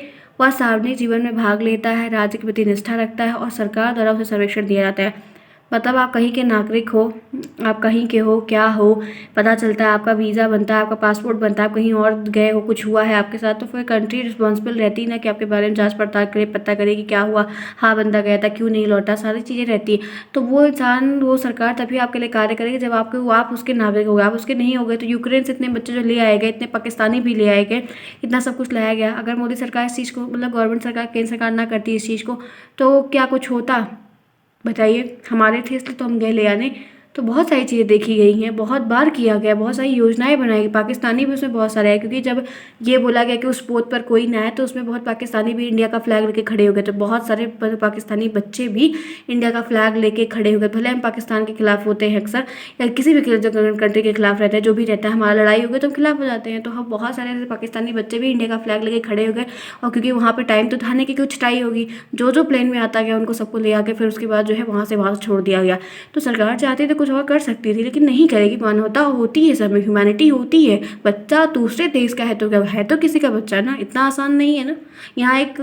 वह सार्वजनिक जीवन में भाग लेता है, राज्य के प्रति निष्ठा रखता है और सरकार द्वारा उसे संरक्षण दिया जाता है। मतलब आप कहीं के नागरिक हो, आप कहीं के हो, क्या हो, पता चलता है, आपका वीज़ा बनता है, आपका पासपोर्ट बनता है, आप कहीं और गए हो, कुछ हुआ है आपके साथ, तो फिर कंट्री रिस्पॉन्सिबल रहती है ना कि आपके बारे में जांच पड़ताल करे, पता करे कि क्या हुआ, हाँ बंदा गया था, क्यों नहीं लौटा, सारी चीज़ें रहती है। तो वो इंसान, वो सरकार तभी आपके लिए कार्य करेगी जब आप उसके नागरिक हो गए। आप उसके नहीं हो गए तो यूक्रेन से इतने बच्चे जो ले आए गए, इतने पाकिस्तानी भी ले आए गए, इतना सब कुछ लाया गया। अगर मोदी सरकार इस चीज़ को, मतलब गवर्नमेंट सरकार, केंद्र सरकार ना करती इस चीज़ को, तो क्या कुछ होता बताइए। हमारे थे इसलिए तो हम गए ले आने। तो बहुत सारी चीज़ें देखी गई हैं, बहुत बार किया गया, बहुत सारी योजनाएं बनाई गई। पाकिस्तानी भी उसमें बहुत सारे हैं, क्योंकि जब ये बोला गया कि उस पोत पर कोई ना है, तो उसमें बहुत पाकिस्तानी भी इंडिया का फ्लैग लेके खड़े हो गए। तो बहुत सारे पाकिस्तानी बच्चे भी इंडिया का फ्लैग लेके खड़े हो गए। भले हम पाकिस्तान के खिलाफ होते हैं अक्सर, या किसी भी कंट्री के खिलाफ रहते हैं, जो भी रहता है, हमारा लड़ाई हो गई तो हम खिलाफ हो जाते हैं। तो हम बहुत सारे ऐसे पाकिस्तानी बच्चे भी इंडिया का फ्लैग लेके खड़े हो गए। और क्योंकि वहाँ पर टाइम तो था नहीं कि कुछ टाई होगी, जो जो प्लेन में आता गया उनको सबको ले आके फिर उसके बाद जो है वहाँ से छोड़ दिया गया। तो सरकार चाहती तो कुछ और कर सकती थी, लेकिन नहीं करेगी। मानवता होती है, सब में ह्यूमैनिटी होती है। बच्चा दूसरे देश का है तो क्या है, तो किसी का बच्चा ना, इतना आसान नहीं है ना। यहाँ एक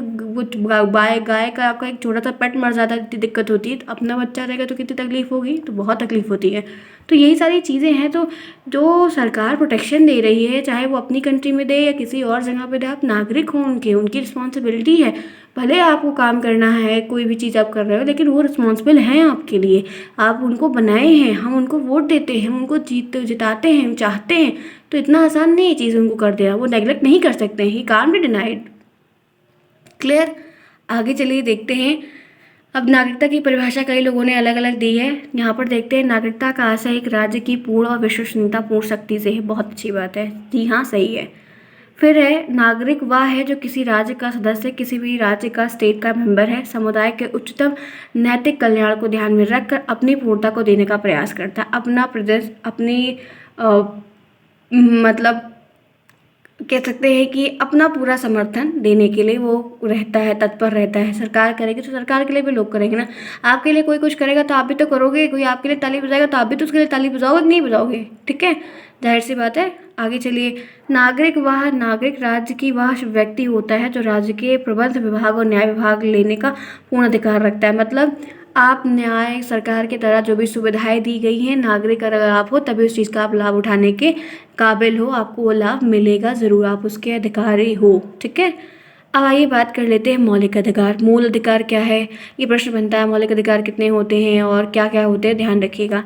गाय का आपका एक छोटा सा पेट मर जाता है, इतनी दिक्कत होती है, तो अपना बच्चा रहेगा तो कितनी तकलीफ होगी, तो बहुत तकलीफ होती है। तो यही सारी चीज़ें हैं। तो जो सरकार प्रोटेक्शन दे रही है, चाहे वो अपनी कंट्री में दे या किसी और जगह पे दे, आप नागरिक हो उनके, उनकी रिस्पॉन्सिबिलिटी है। भले आपको काम करना है, कोई भी चीज़ आप कर रहे हो, लेकिन वो रिस्पॉन्सिबल हैं आपके लिए। आप उनको बनाए हैं, हम उनको वोट देते हैं, हम उनको जिताते हैं, हम चाहते हैं। तो इतना आसान नहीं है चीज़ उनको कर देना, वो नेगलेक्ट नहीं कर सकते हैं, he can't be denied. Clear. आगे चलिए देखते हैं। अब नागरिकता की परिभाषा कई लोगों ने अलग अलग दी है। यहाँ पर देखते हैं, नागरिकता का आशय एक राज्य की पूर्ण और विश्वसनीयता पूर्ण शक्ति से है। बहुत अच्छी बात है, जी हाँ सही है। फिर है, नागरिक वह है जो किसी राज्य का सदस्य, किसी भी राज्य का, स्टेट का मेंबर है, समुदाय के उच्चतम नैतिक कल्याण को ध्यान में रखकर अपनी पूर्णता को देने का प्रयास करता है। अपना प्रदेश, अपनी मतलब कह सकते हैं कि अपना पूरा समर्थन देने के लिए वो रहता है, तत्पर रहता है। सरकार करेगी तो सरकार के लिए भी लोग करेंगे ना। आपके लिए कोई कुछ करेगा तो आप भी तो करोगे, कोई आपके लिए ताली बजाएगा तो आप भी तो उसके लिए ताली बजाओगे कि नहीं बजाओगे, ठीक है, जाहिर सी बात है। आगे चलिए। नागरिक राज्य की वह व्यक्ति होता है जो राज्य के प्रबंध विभाग और न्याय विभाग लेने का पूर्ण अधिकार रखता है। मतलब आप न्याय, सरकार के द्वारा जो भी सुविधाएं दी गई हैं, नागरिक अगर आप हो तभी उस चीज़ का आप लाभ उठाने के काबिल हो, आपको वो लाभ मिलेगा ज़रूर, आप उसके अधिकारी हो, ठीक है। अब आइए बात कर लेते हैं मौलिक अधिकार। मूल अधिकार क्या है, ये प्रश्न बनता है। मौलिक अधिकार कितने होते हैं और क्या क्या होते हैं, ध्यान रखिएगा।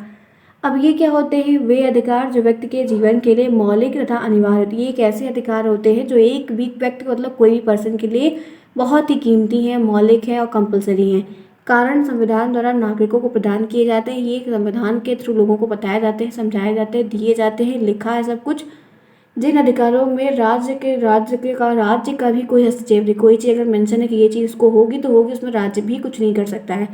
अब ये क्या होते हैं, वे अधिकार जो व्यक्ति के जीवन के लिए मौलिक तथा अनिवार्य होते हैं। ये एक ऐसे अधिकार होते हैं जो एक भी व्यक्ति, मतलब कोई भी पर्सन के लिए बहुत ही कीमती है, मौलिक है और कंपलसरी है। कारण संविधान द्वारा नागरिकों को प्रदान किए जाते हैं। ये संविधान के थ्रू लोगों को बताए जाते हैं, समझाए जाते हैं, दिए जाते हैं, लिखा है सब कुछ। जिन अधिकारों में राज्य का भी कोई हस्तक्षेप नहीं। कोई चीज़ अगर मेंशन है कि ये चीज़ उसको होगी तो होगी, उसमें राज्य भी कुछ नहीं कर सकता है।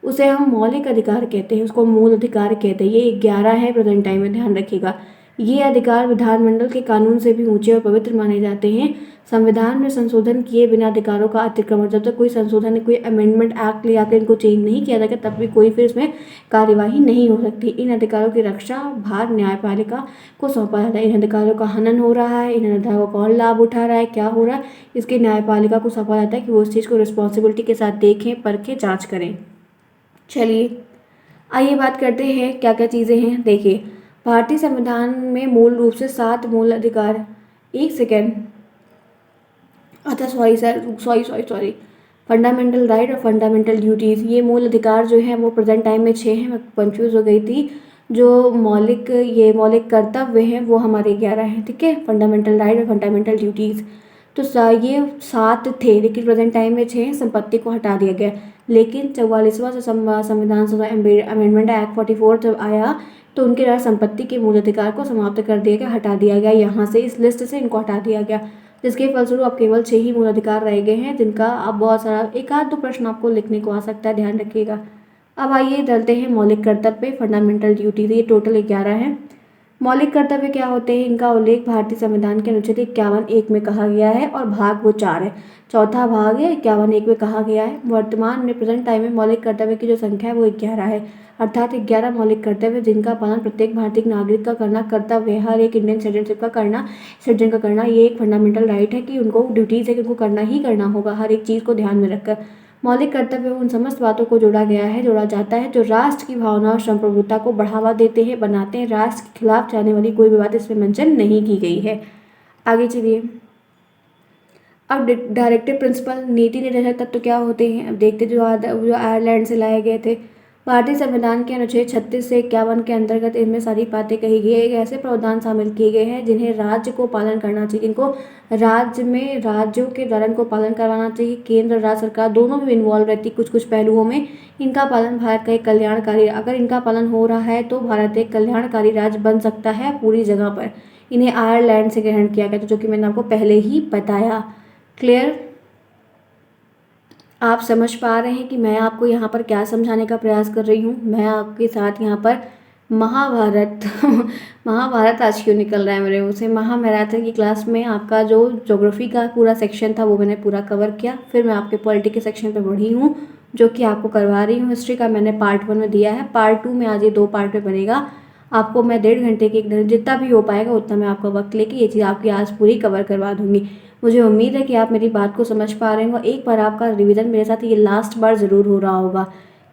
उसे हम मौलिक अधिकार कहते हैं, उसको मूल अधिकार कहते हैं। ये 11 है प्रेजेंट टाइम में, ध्यान रखिएगा। ये अधिकार विधानमंडल के कानून से भी ऊंचे और पवित्र माने जाते हैं। संविधान में संशोधन किए बिना अधिकारों का अतिक्रमण, जब तक कोई संशोधन, कोई अमेंडमेंट एक्ट ले आकर इनको चेंज नहीं किया जाएगा, तब भी कोई फिर इसमें कार्यवाही नहीं हो सकती। इन अधिकारों की रक्षा भार न्यायपालिका को सौंपा जाता है। इन अधिकारों का हनन हो रहा है, इन अधिकारों का कौन लाभ उठा रहा है, क्या हो रहा है, इसके न्यायपालिका को सौंपा जाता है कि वो इस चीज़ को रिस्पॉन्सिबिलिटी के साथ देखें, परखें, जाँच करें। चलिए आइए बात करते हैं क्या क्या चीज़ें हैं। देखिए, भारतीय संविधान में मूल रूप से 7 मूल अधिकार, एक सेकेंड, अच्छा sorry sir, sorry, fundamental right और फंडामेंटल ड्यूटीज़, ये मूल अधिकार जो है वो प्रेजेंट टाइम में 6 हैं, मैं कंफ्यूज हो गई थी। जो मौलिक कर्तव्य हैं वो हमारे 11 हैं, ठीक है, फंडामेंटल राइट और फंडामेंटल ड्यूटीज़। तो ये 7 थे लेकिन प्रेजेंट टाइम में 6 हैं, संपत्ति को हटा दिया गया। लेकिन 44वां संविधान सभा अमेंडमेंट एक्ट 44 जब आया तो उनके द्वारा संपत्ति के मूल अधिकार को समाप्त कर दिया गया, हटा दिया गया, यहाँ से इस लिस्ट से इनको हटा दिया गया, जिसके फलस्वरूप अब केवल 6 ही मूल अधिकार रह गए हैं, जिनका अब बहुत सारा एक आध दो प्रश्न आपको लिखने को आ सकता है, ध्यान रखिएगा। अब आइए चलते हैं मौलिक कर्तव्य, फंडामेंटल ड्यूटीज, ये टोटल 11 हैं। मौलिक कर्तव्य क्या होते हैं, इनका उल्लेख भारतीय संविधान के अनुच्छेद 51(1) में कहा गया है और भाग वो 4 है। चौथा भाग है 51(1) में कहा गया है। वर्तमान में प्रेजेंट टाइम में मौलिक कर्तव्य की जो संख्या है वो 11 है, अर्थात 11 मौलिक कर्तव्य जिनका पालन प्रत्येक भारतीय नागरिक का करना कर्तव्य है, हर एक इंडियन सिटीजनशिप का करना, सिटीजन का करना, ये एक फंडामेंटल राइट है कि उनको ड्यूटीज़ है कि उनको करना ही करना होगा, हर एक चीज़ को ध्यान में रखकर। मौलिक कर्तव्य उन समस्त बातों को जोड़ा जाता है जो राष्ट्र की भावना और संप्रभुता को बढ़ावा देते हैं, बनाते हैं। राष्ट्र के खिलाफ जाने वाली कोई भी बात इसमें मेंशन नहीं की गई है। आगे चलिए, अब डायरेक्टिव प्रिंसिपल, नीति निर्देशक तत्व क्या होते हैं, अब देखते जो आयरलैंड से लाए गए थे। भारतीय संविधान के अनुच्छेद 36 से 51 के अंतर्गत इनमें सारी बातें कही गई है। एक ऐसे प्रावधान शामिल किए गए हैं जिन्हें राज्य को पालन करना चाहिए, इनको राज्यों के द्वारा इनको पालन करवाना चाहिए। केंद्र राज्य सरकार दोनों में इन्वॉल्व रहती, कुछ कुछ पहलुओं में। इनका पालन भारत का एक कल्याणकारी, अगर इनका पालन हो रहा है तो भारत एक कल्याणकारी राज्य बन सकता है पूरी जगह पर। इन्हें आयरलैंड से ग्रहण किया गया था, जो कि मैंने आपको पहले ही बताया। क्लियर? आप समझ पा रहे हैं कि मैं आपको यहाँ पर क्या समझाने का प्रयास कर रही हूँ। मैं आपके साथ यहाँ पर महाभारत महाभारत आज क्यों निकल रहा है मेरे मुँह से, महामैराथन की क्लास में आपका जो ज्योग्राफी का पूरा सेक्शन था वो मैंने पूरा कवर किया। फिर मैं आपके पॉलिटी के सेक्शन पर बढ़ी हूँ जो कि आपको करवा रही हूँ। हिस्ट्री का मैंने पार्ट 1 में दिया है, पार्ट 2 में आज ये 2 पार्ट में बनेगा। आपको मैं 1.5 घंटे के एक जितना भी हो पाएगा उतना मैं आपका वक्त लेके ये चीज़ आपकी आज पूरी कवर करवा दूँगी। मुझे उम्मीद है कि आप मेरी बात को समझ पा रहे हो। एक बार आपका रिवीजन मेरे साथ ये लास्ट बार ज़रूर हो रहा होगा।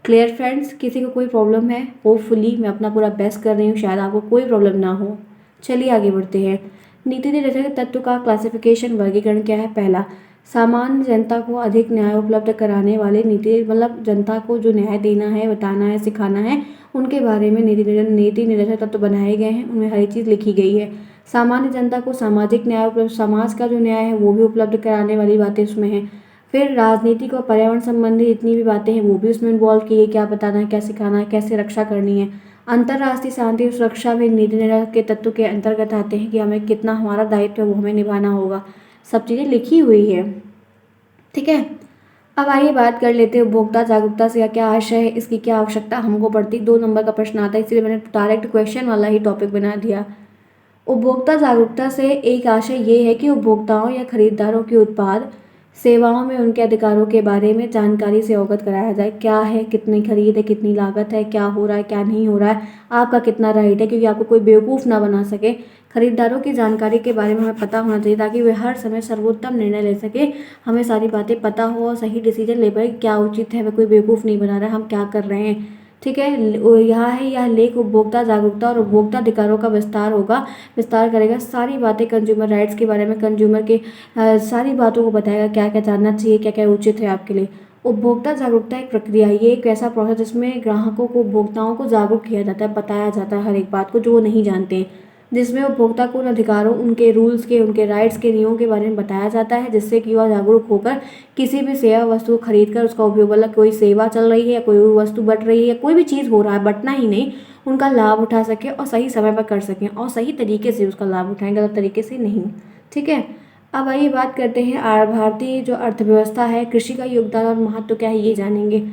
Clear friends? किसी को कोई प्रॉब्लम है? होपफुली मैं अपना पूरा बेस्ट कर रही हूँ, शायद आपको कोई प्रॉब्लम ना हो। चलिए आगे बढ़ते हैं। नीति निर्देशक तत्व का क्लासिफिकेशन, वर्गीकरण क्या है? पहला, सामान्य जनता को अधिक न्याय उपलब्ध कराने वाले नीति, मतलब जनता को जो न्याय देना है, बताना है, सिखाना है, उनके बारे में नीति निर्देशक तत्व बनाए गए हैं, उनमें हर चीज़ लिखी गई है। सामान्य जनता को सामाजिक न्याय उपलब्ध, समाज का जो न्याय है वो भी उपलब्ध कराने वाली बातें उसमें हैं। फिर राजनीतिक और पर्यावरण संबंधी जितनी भी बातें हैं वो भी उसमें इन्वॉल्व की है, क्या बताना है, क्या सिखाना है, कैसे रक्षा करनी है। अंतर्राष्ट्रीय शांति और सुरक्षा भी नीति निर्देशक के तत्व के अंतर्गत आते हैं कि हमें कितना हमारा दायित्व है वो हमें निभाना होगा। सब चीज़ें लिखी हुई है, ठीक है। अब आइए बात कर लेते हैं उपभोक्ता जागरूकता से क्या आशय है, इसकी क्या आवश्यकता हमको पड़ती। 2 नंबर का प्रश्न आता है, इसलिए मैंने डायरेक्ट क्वेश्चन वाला ही टॉपिक बना दिया। उपभोक्ता जागरूकता से एक आशय ये है कि उपभोक्ताओं या खरीदारों के उत्पाद सेवाओं में उनके अधिकारों के बारे में जानकारी से अवगत कराया जाए। क्या है, कितनी खरीद है, कितनी लागत है, क्या हो रहा है, क्या नहीं हो रहा है, आपका कितना राइट है, क्योंकि आपको कोई बेवकूफ़ ना बना सके। खरीदारों की जानकारी के बारे में हमें पता होना चाहिए ताकि वे हर समय सर्वोत्तम निर्णय ले सके। हमें सारी बातें पता हो और सही डिसीजन ले पाए, क्या उचित है, वे कोई बेवकूफ़ नहीं बना रहा है, हम क्या कर रहे हैं, ठीक है। यह लेख उपभोक्ता जागरूकता और उपभोक्ता अधिकारों का विस्तार करेगा। सारी बातें कंज्यूमर राइट्स के बारे में, कंज्यूमर के सारी बातों को बताएगा, क्या क्या जानना चाहिए, क्या क्या उचित है आपके लिए। उपभोक्ता जागरूकता एक प्रक्रिया है, ये एक ऐसा प्रोसेस जिसमें ग्राहकों को, उपभोक्ताओं को जागरूक किया जाता है, बताया जाता है हर एक बात को जो वो नहीं जानते हैं, जिसमें उपभोक्ता को उन अधिकारों, उनके रूल्स के, उनके राइट्स के, नियमों के बारे में बताया जाता है, जिससे कि वह जागरूक होकर किसी भी सेवा वस्तु खरीद कर उसका उपयोग, मतलब कोई सेवा चल रही है या कोई वस्तु बट रही है, कोई भी चीज़ हो रहा है, बटना ही नहीं, उनका लाभ उठा सके और सही समय पर कर सकें और सही तरीके से उसका लाभ उठाएं, गलत तरीके से नहीं, ठीक है। अब आइए बात करते हैं भारतीय जो अर्थव्यवस्था है, कृषि का योगदान और महत्व क्या है ये जानेंगे।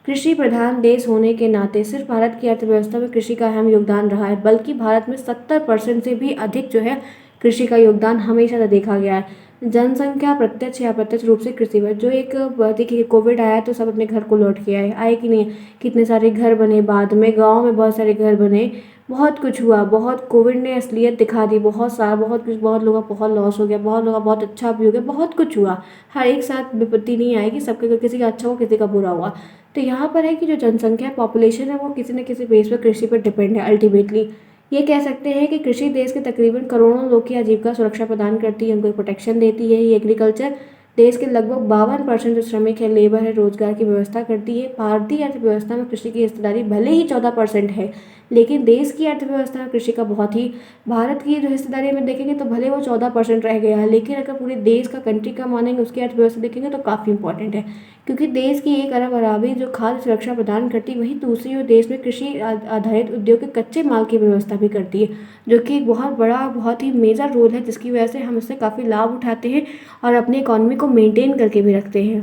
कृषि प्रधान देश होने के नाते सिर्फ भारत की अर्थव्यवस्था में कृषि का अहम योगदान रहा है, बल्कि भारत में 70% से भी अधिक जो है कृषि का योगदान हमेशा से देखा गया है। जनसंख्या प्रत्यक्ष या अप्रत्यक्ष रूप से कृषि पर, जो एक देखिए कोविड आया तो सब अपने घर को लौट के आए कि नहीं, कितने सारे घर बने, बाद में गाँव में बहुत सारे घर बने, बहुत कुछ हुआ, बहुत कोविड ने असलियत दिखा दी, बहुत सारा, बहुत कुछ, बहुत लोगों का बहुत लॉस हो गया, बहुत लोगों का बहुत अच्छा भी हो गया, बहुत कुछ हुआ। हर एक साथ विपत्ति नहीं आएगी, सबके, किसी का अच्छा हुआ, किसी का बुरा हुआ। तो यहाँ पर है कि जो जनसंख्या, पॉपुलेशन है, वो किसी न किसी बेस पर कृषि पर डिपेंड है। अल्टीमेटली ये कह सकते हैं कि कृषि देश के तकरीबन करोड़ों लोग की आजीविका सुरक्षा प्रदान करती है, उनको प्रोटेक्शन देती है। ये एग्रीकल्चर देश के लगभग 52% जो श्रमिक है, लेबर है, रोजगार की व्यवस्था करती है। भारतीय अर्थव्यवस्था में कृषि की हिस्सेदारी भले ही 14% है, लेकिन देश की अर्थव्यवस्था में कृषि का बहुत ही, भारत की जो हिस्सेदारी में देखेंगे तो भले वो 14% रह गया है, लेकिन अगर पूरे देश का, कंट्री का मानेंगे, उसकी अर्थव्यवस्था देखेंगे तो काफ़ी इंपॉर्टेंट है। क्योंकि देश की 1 अरब आबादी जो खाद्य सुरक्षा प्रदान करती है, वहीं दूसरी ओर देश में कृषि आधारित उद्योग के कच्चे माल की व्यवस्था भी करती है, जो कि एक बहुत बड़ा, बहुत ही मेजर रोल है, जिसकी वजह से हम इससे काफ़ी लाभ उठाते हैं और अपनी इकोनॉमी को मेंटेन करके भी रखते हैं।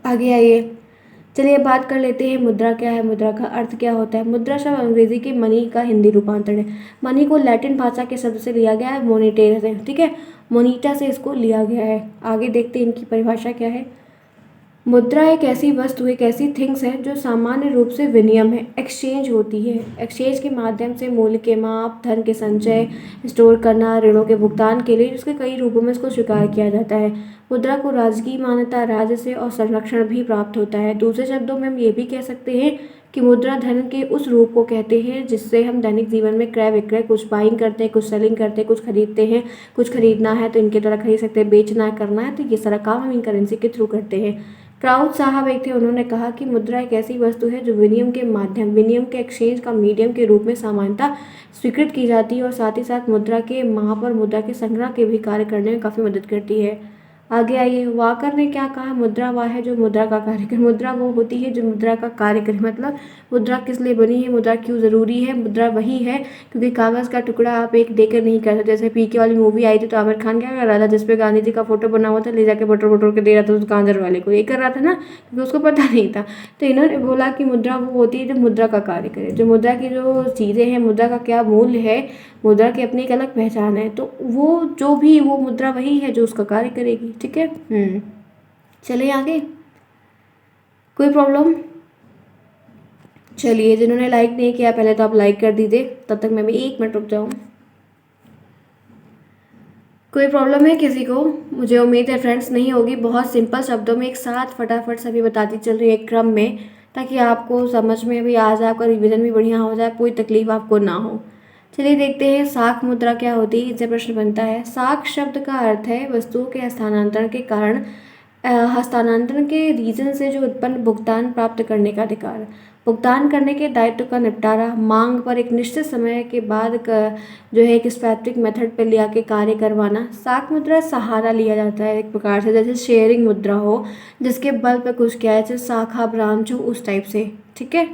आगे आइए, चलिए बात कर लेते हैं मुद्रा क्या है, मुद्रा का अर्थ क्या होता है। मुद्रा शब्द अंग्रेजी के मनी का हिंदी रूपांतरण है। मनी को लैटिन भाषा के शब्द से लिया गया है, मोनेटेर से, ठीक है, मोनीटा से इसको लिया गया है। आगे देखते हैं इनकी परिभाषा क्या है। मुद्रा एक ऐसी वस्तु, एक ऐसी थिंग्स है जो सामान्य रूप से विनिमय है, एक्सचेंज होती है। एक्सचेंज के माध्यम से मूल्य के माप, धन के संचय, स्टोर करना, ऋणों के भुगतान के लिए इसके कई रूपों में इसको स्वीकार किया जाता है। मुद्रा को राजकीय मान्यता, राजस्व और संरक्षण भी प्राप्त होता है। दूसरे शब्दों में हम ये भी कह सकते हैं कि मुद्रा धन के उस रूप को कहते हैं जिससे हम दैनिक जीवन में क्रय विक्रय, कुछ बाइंग करते हैं, कुछ सेलिंग करते हैं, कुछ खरीदते हैं, कुछ खरीदना है तो इनके द्वारा खरीद सकते हैं, बेचना है, करना है, तो ये सारा काम हम इन करेंसी के थ्रू करते हैं। क्राउच साहब एक थे, उन्होंने कहा कि मुद्रा एक ऐसी वस्तु है जो विनिमय के माध्यम, विनिमय के एक्सचेंज का मीडियम के रूप में सामान्यतः स्वीकृत की जाती है और साथ ही साथ मुद्रा के माप और मुद्रा के संग्रह के भी कार्य करने में काफ़ी मदद करती है। आगे आइए, वाकर ने क्या कहा, मुद्रा वह है जो मुद्रा का कार्य करे। मुद्रा वो होती है जो मुद्रा का कार्य करे, मतलब मुद्रा किस लिए बनी है, मुद्रा क्यों ज़रूरी है। मुद्रा वही है क्योंकि कागज़ का टुकड़ा आप एक देकर नहीं कर सकते। जैसे पीके वाली मूवी आई थी तो आमिर खान क्या कर रहा था, जिसपे गांधी जी का फोटो बना हुआ था, ले जाके बटोर बटोर के दे रहा था उस गांजर वाले को, ये कर रहा था ना, क्योंकि उसको पता नहीं था। तो इन्होंने बोला कि मुद्रा वो होती है जो मुद्रा का कार्य करे, जो मुद्रा की जो चीज़ें हैं, मुद्रा का क्या मूल्य है, मुद्रा की अपनी एक अलग पहचान है, तो वो जो भी वो मुद्रा वही है जो उसका कार्य करेगी, ठीक है। चलिए आगे, कोई प्रॉब्लम। चलिए, जिन्होंने लाइक नहीं किया पहले तो आप लाइक कर दीजिए, तब तक मैं भी 1 मिनट रुक जाऊँ। कोई प्रॉब्लम है किसी को? मुझे उम्मीद है फ्रेंड्स नहीं होगी। बहुत सिंपल शब्दों में एक साथ फटाफट सभी बताती चल रही है एक क्रम में, ताकि आपको समझ में भी आ जाए, आपका रिवीजन भी बढ़िया हो जाए, कोई तकलीफ आपको ना हो। चलिए देखते हैं साख मुद्रा क्या होती है। इससे प्रश्न बनता है, साख शब्द का अर्थ है वस्तुओं के हस्तांतरण के कारण, हस्तांतरण के रीजन से जो उत्पन्न भुगतान प्राप्त करने का अधिकार, भुगतान करने के दायित्व का निपटारा, मांग पर एक निश्चित समय के बाद जो है एक स्पेसिफिक मेथड पर ले आके कार्य करवाना। साख मुद्रा सहारा लिया जाता है एक प्रकार से, जैसे शेयरिंग मुद्रा हो जिसके बल पर कुछ किया है, जैसे शाखा ब्रांच हो, उस टाइप से, ठीक है।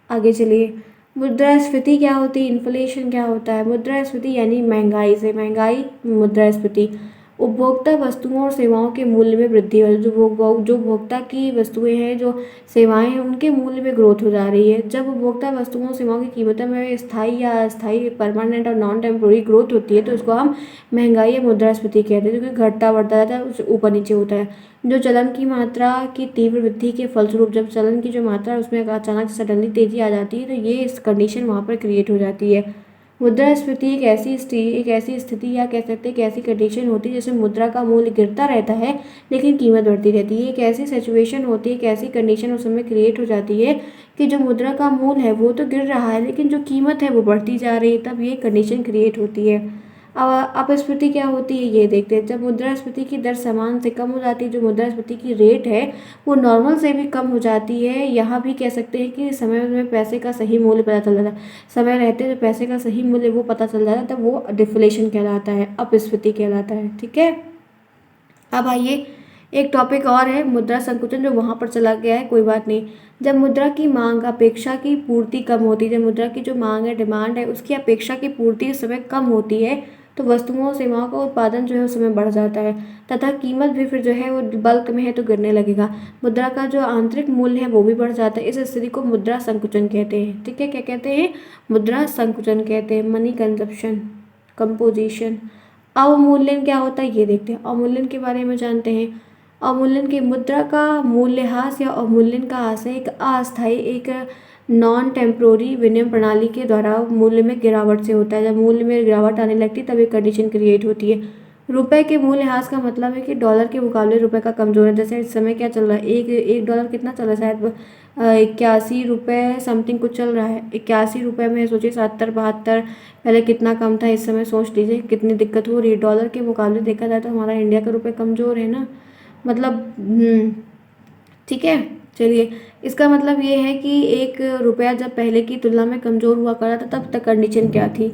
आगे चलिए, मुद्रास्फीति क्या होती है, इन्फ्लेशन क्या होता है। मुद्रास्फीति यानी महंगाई से, महंगाई मुद्रास्फीति, उपभोक्ता वस्तुओं और सेवाओं के मूल्य में वृद्धि है। जो उपभोक्ता की वस्तुएं हैं, जो सेवाएं हैं, उनके मूल्य में ग्रोथ हो जा रही है। जब उपभोक्ता वस्तुओं और सेवाओं की कीमतों में स्थायी या अस्थायी, परमानेंट और नॉन टेम्पोररी ग्रोथ होती है तो उसको हम महंगाई या मुद्रास्फीति कहते हैं, क्योंकि घटता बढ़ता रहता है, उससे ऊपर नीचे होता है। जो चलन की मात्रा की तीव्र वृद्धि के फलस्वरूप, जब चलन की जो मात्रा है उसमें अचानक सडनली तेजी आ जाती है तो ये इस कंडीशन वहाँ पर क्रिएट हो जाती है। मुद्रास्फीति एक ऐसी स्थिति या कह सकते हैं एक ऐसी कंडीशन होती है जिसमें मुद्रा का मूल्य गिरता रहता है लेकिन कीमत बढ़ती रहती है। एक ऐसी सिचुएशन होती है, एक ऐसी कंडीशन उस समय क्रिएट हो जाती है कि जो मुद्रा का मूल्य है वो तो गिर रहा है लेकिन जो कीमत है वो बढ़ती जा रही है, तब ये कंडीशन क्रिएट होती है। अपस्फीति क्या होती है ये देखते हैं। जब मुद्रास्फीति की दर समान से कम हो जाती है, जो मुद्रास्फीति की रेट है वो नॉर्मल से भी कम हो जाती है। यहाँ भी कह सकते हैं कि समय में पैसे का सही मूल्य पता चल जाता है, समय रहते जो पैसे का सही मूल्य वो पता चल जाता है, तब वो डिफ्लेशन कहलाता है, अपस्फीति कहलाता है, ठीक है। अब आइए, एक टॉपिक और है मुद्रा संकुचन, जो वहाँ पर चला गया है, कोई बात नहीं। जब मुद्रा की मांग अपेक्षा की पूर्ति कम होती है, जब मुद्रा की जो मांग है, डिमांड है, उसकी अपेक्षा की पूर्ति उस समय कम होती है तो वस्तुओं और सेवाओं का उत्पादन जो है उस समय बढ़ जाता है तथा कीमत भी फिर जो है वो बल्क में है तो गिरने लगेगा। मुद्रा का जो आंतरिक मूल्य है वो भी बढ़ जाता है। इस स्थिति को मुद्रा संकुचन कहते हैं, ठीक है। क्या कहते हैं? मुद्रा संकुचन कहते हैं। Money consumption, composition. अवमूल्यन क्या होता है ये देखते हैं, अवमूल्यन के बारे में जानते हैं। अवमूल्यन की, मुद्रा का मूल्यह्रास या अवमूल्यन का आशय एक अस्थायी, एक नॉन टेम्पोररी विनिमय प्रणाली के द्वारा मूल्य में गिरावट से होता है। जब मूल्य में गिरावट आने लगती है तब एक कंडीशन क्रिएट होती है। रुपए के मूल्यह्रास का मतलब है कि डॉलर के मुकाबले रुपए का कमजोर है। जैसे इस समय क्या चल रहा है, एक डॉलर कितना चल रहा है, शायद 81 रुपये समथिंग कुछ चल रहा है। 81 रुपये में सोचिए 70-72 पहले कितना कम था, इस समय सोच लीजिए कितनी दिक्कत हो रही है। डॉलर के मुकाबले देखा जाए तो हमारा इंडिया का रुपये कमज़ोर है ना। मतलब ठीक है। चलिए, इसका मतलब ये है कि एक रुपया जब पहले की तुलना में कमज़ोर हुआ करता था तब तक कंडीशन क्या थी।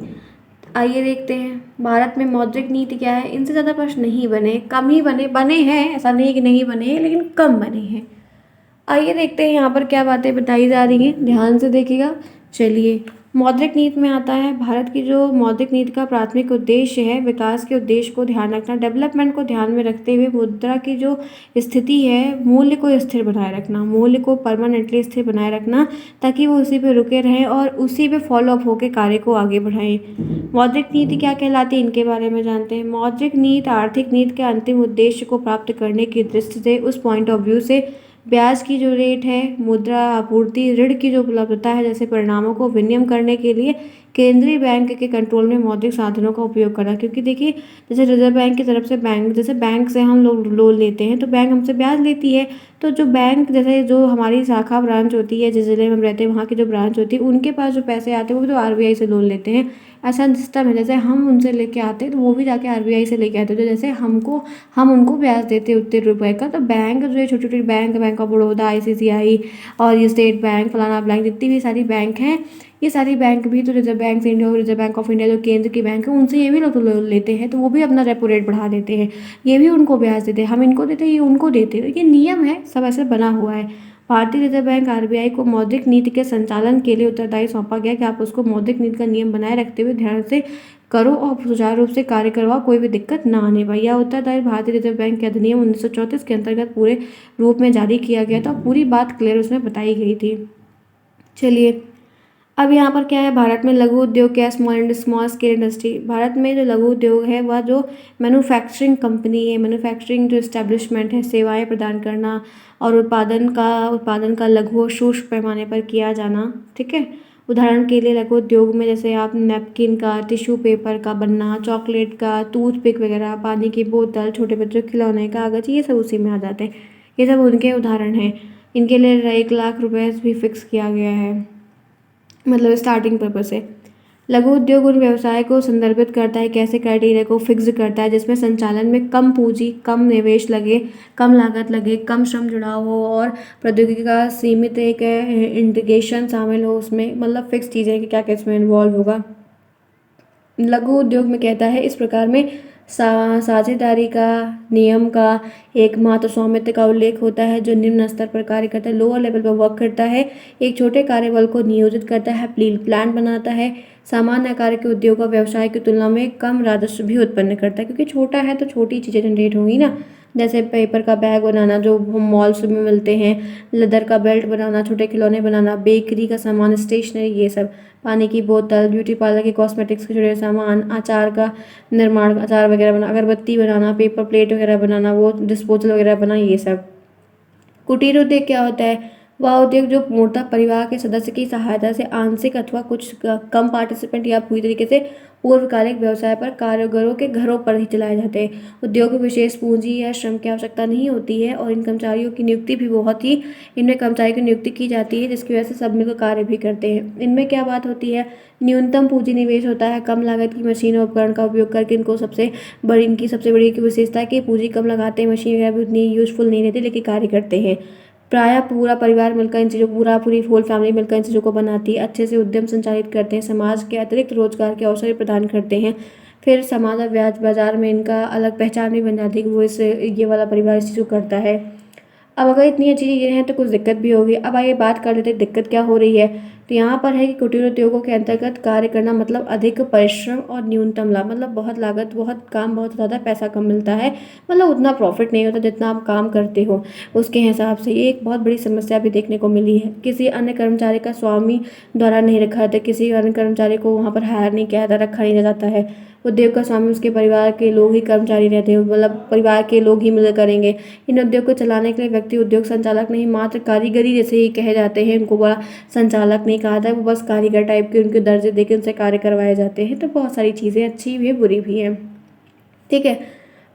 आइए देखते हैं भारत में मौद्रिक नीति क्या है। इनसे ज़्यादा प्रश्न नहीं बने, कम ही बने, बने हैं, ऐसा नहीं है कि नहीं बने हैं, लेकिन कम बने हैं। आइए देखते हैं यहाँ पर क्या बातें बताई जा रही हैं, ध्यान से देखिएगा। चलिए, मौद्रिक नीति में आता है भारत की जो मौद्रिक नीति का प्राथमिक उद्देश्य है विकास के उद्देश्य को ध्यान रखना, डेवलपमेंट को ध्यान में रखते हुए मुद्रा की जो स्थिति है, मूल्य को स्थिर बनाए रखना, मूल्य को परमानेंटली स्थिर बनाए रखना, ताकि वो उसी पे रुके रहें और उसी पे फॉलो अप होकर कार्य को आगे बढ़ाएं। मौद्रिक नीति क्या कहलाती है, इनके बारे में जानते हैं। मौद्रिक नीति आर्थिक नीति के अंतिम उद्देश्य को प्राप्त करने की दृष्टि से, उस पॉइंट ऑफ व्यू से, ब्याज की जो रेट है, मुद्रा आपूर्ति, ऋण की जो उपलब्धता है, जैसे परिणामों को विनियम करने के लिए केंद्रीय बैंक के कंट्रोल में मौद्रिक साधनों का उपयोग करना। क्योंकि देखिए, जैसे रिजर्व बैंक की तरफ से जैसे बैंक से हम लोग लोन लेते हैं तो बैंक हमसे ब्याज लेती है। तो जो बैंक, जैसे जो हमारी शाखा ब्रांच होती है, जिस जिले में हम रहते हैं वहाँ की जो ब्रांच होती है, उनके पास जो पैसे आते हैं वो भी तो आरबीआई से लोन लेते हैं। ऐसा सिस्टम है, जैसे हम उनसे लेके आते हैं तो वो भी जाके आरबीआई से लेके आते हैं। तो जैसे हम उनको ब्याज देते हैं उतने रुपए का। तो बैंक जो है, छोटी छोटी bank, bank of Baroda, ICICI और ये स्टेट बैंक, फलाना बैंक, जितनी भी सारी बैंक हैं, ये सारी बैंक भी तो रिजर्व बैंक से India, reserve bank of India जो केंद्र की बैंक है, उनसे ये भी लोग तो लोन लेते हैं। तो वो भी अपना रेपो रेट बढ़ा देते हैं, ये भी उनको ब्याज देते हैं। हम इनको देते हैं, ये उनको देते हैं। ये नियम है, सब ऐसे बना हुआ है। भारतीय रिजर्व बैंक आरबीआई को मौद्रिक नीति के संचालन के लिए उत्तरदायी सौंपा गया कि आप उसको मौद्रिक नीति का नियम बनाए रखते हुए ध्यान से करो और सुचारू रूप से कार्य करवाओ, कोई भी दिक्कत ना आने पाए। यह उत्तरदायी भारतीय रिजर्व बैंक के अधिनियम 1934 के अंतर्गत पूरे रूप में जारी किया गया था। पूरी बात क्लियर उसमें बताई गई थी। चलिए, अब यहाँ पर क्या है, भारत में लघु उद्योग क्या, स्मॉल स्केल इंडस्ट्री। भारत में जो लघु उद्योग है वह जो मैन्युफैक्चरिंग कंपनी है, मैन्युफैक्चरिंग जो इस्टेब्लिशमेंट है, सेवाएं प्रदान करना और उत्पादन का लघु और सूक्ष्म पैमाने पर किया जाना। ठीक है, उदाहरण के लिए लघु उद्योग में जैसे आप नैपकिन का, टिश्यू पेपर का बनना, चॉकलेट का, टूथपिक वगैरह, पानी की बोतल, छोटे बच्चों के खिलौने, कागज, ये सब उसी में आ जाते हैं। ये सब उनके उदाहरण हैं। इनके लिए 1 लाख रुपए भी फिक्स किया गया है, मतलब स्टार्टिंग पर्पज से। लघु उद्योग उन व्यवसाय को संदर्भित करता है, कैसे क्राइटेरिया को फिक्स करता है जिसमें संचालन में कम पूंजी, कम निवेश लगे, कम लागत लगे, कम श्रम जुड़ा हो और प्रौद्योगिकी का सीमित एक इंटीग्रेशन शामिल हो उसमें। मतलब फिक्स चीज़ें कि क्या क्या इसमें इन्वॉल्व होगा। लघु उद्योग में कहता है इस प्रकार में साझेदारी का नियम का एकमात्र स्वामित्व का उल्लेख होता है जो निम्न स्तर पर कार्य करता है, लोअर लेवल पर वर्क करता है, एक छोटे कार्यबल को नियोजित करता है, प्लान बनाता है, सामान्य आकार के उद्योग और व्यवसाय की तुलना में कम राजस्व भी उत्पन्न करता है। क्योंकि छोटा है तो छोटी चीज़ें जनरेट होंगी ना, जैसे पेपर का बैग बनाना जो मॉल्स में मिलते हैं, लेदर का बेल्ट बनाना, छोटे खिलौने बनाना, बेकरी का सामान, स्टेशनरी, ये सब, पानी की बोतल, ब्यूटी पार्लर के कॉस्मेटिक्स के जुड़े सामान, अचार का निर्माण, अचार वगैरह बनाना, अगरबत्ती बनाना, पेपर प्लेट वगैरह बनाना, वो डिस्पोजल वगैरह बनाना, ये सब। कुटीर उद्योग क्या होता है, वह उद्योग जो पूर्णतः परिवार के सदस्य की सहायता से आंशिक अथवा कुछ कम पार्टिसिपेंट या पूरी तरीके से पूर्वकालिक व्यवसाय पर कारीगरों के घरों पर ही चलाए जाते हैं। उद्योग में विशेष पूंजी या श्रम की आवश्यकता नहीं होती है और इन कर्मचारियों की नियुक्ति भी इनमें कर्मचारी की नियुक्ति की जाती है जिसकी वजह से सब मिलकर कार्य भी करते हैं। इनमें क्या बात होती है, न्यूनतम पूंजी निवेश होता है, कम लागत की मशीन और उपकरण का उपयोग करके इनकी सबसे बड़ी विशेषता है कि पूंजी कम लगाते हैं, मशीन वगैरह भी उतनी यूजफुल नहीं रहती लेकिन कार्य करते हैं। प्रायः पूरा परिवार मिलकर इन चीज़ों पूरी होल फैमिली मिलकर इन चीज़ों को बनाती है, अच्छे से उद्यम संचालित करते हैं, समाज के अतिरिक्त रोजगार के अवसर प्रदान करते हैं। फिर समाज और बाजार में इनका अलग पहचान भी बन जाती है कि वो ये वाला परिवार इस चीज़ को करता है। अब अगर इतनी अच्छी चीज़ें हैं तो कुछ दिक्कत भी होगी। अब आइए बात कर लेते हैं दिक्कत क्या हो रही है। तो यहाँ पर है कि कुटीर उद्योगों के अंतर्गत कार्य करना मतलब अधिक परिश्रम और न्यूनतम लाभ, मतलब बहुत लागत, बहुत काम, बहुत ज़्यादा पैसा कम मिलता है, मतलब उतना प्रॉफिट नहीं होता जितना आप काम करते हो उसके हिसाब से। ये एक बहुत बड़ी समस्या भी देखने को मिली है। किसी अन्य कर्मचारी का स्वामी द्वारा नहीं रखा जाता, किसी अन्य कर्मचारी को वहाँ पर हायर नहीं किया जाता, रखा नहीं जाता है। उद्योग का स्वामी उसके परिवार के लोग ही कर्मचारी रहते हैं, मतलब परिवार के लोग ही मिल करेंगे। इन उद्योग को चलाने के लिए व्यक्ति उद्योग संचालक नहीं, मात्र कारीगरी जैसे ही कहे जाते हैं, उनको बड़ा संचालक नहीं कहा जाता है, वो बस कारीगर टाइप के उनके दर्जे देके उनसे कार्य करवाए जाते हैं। तो बहुत सारी चीज़ें अच्छी भी है, बुरी भी है। ठीक है,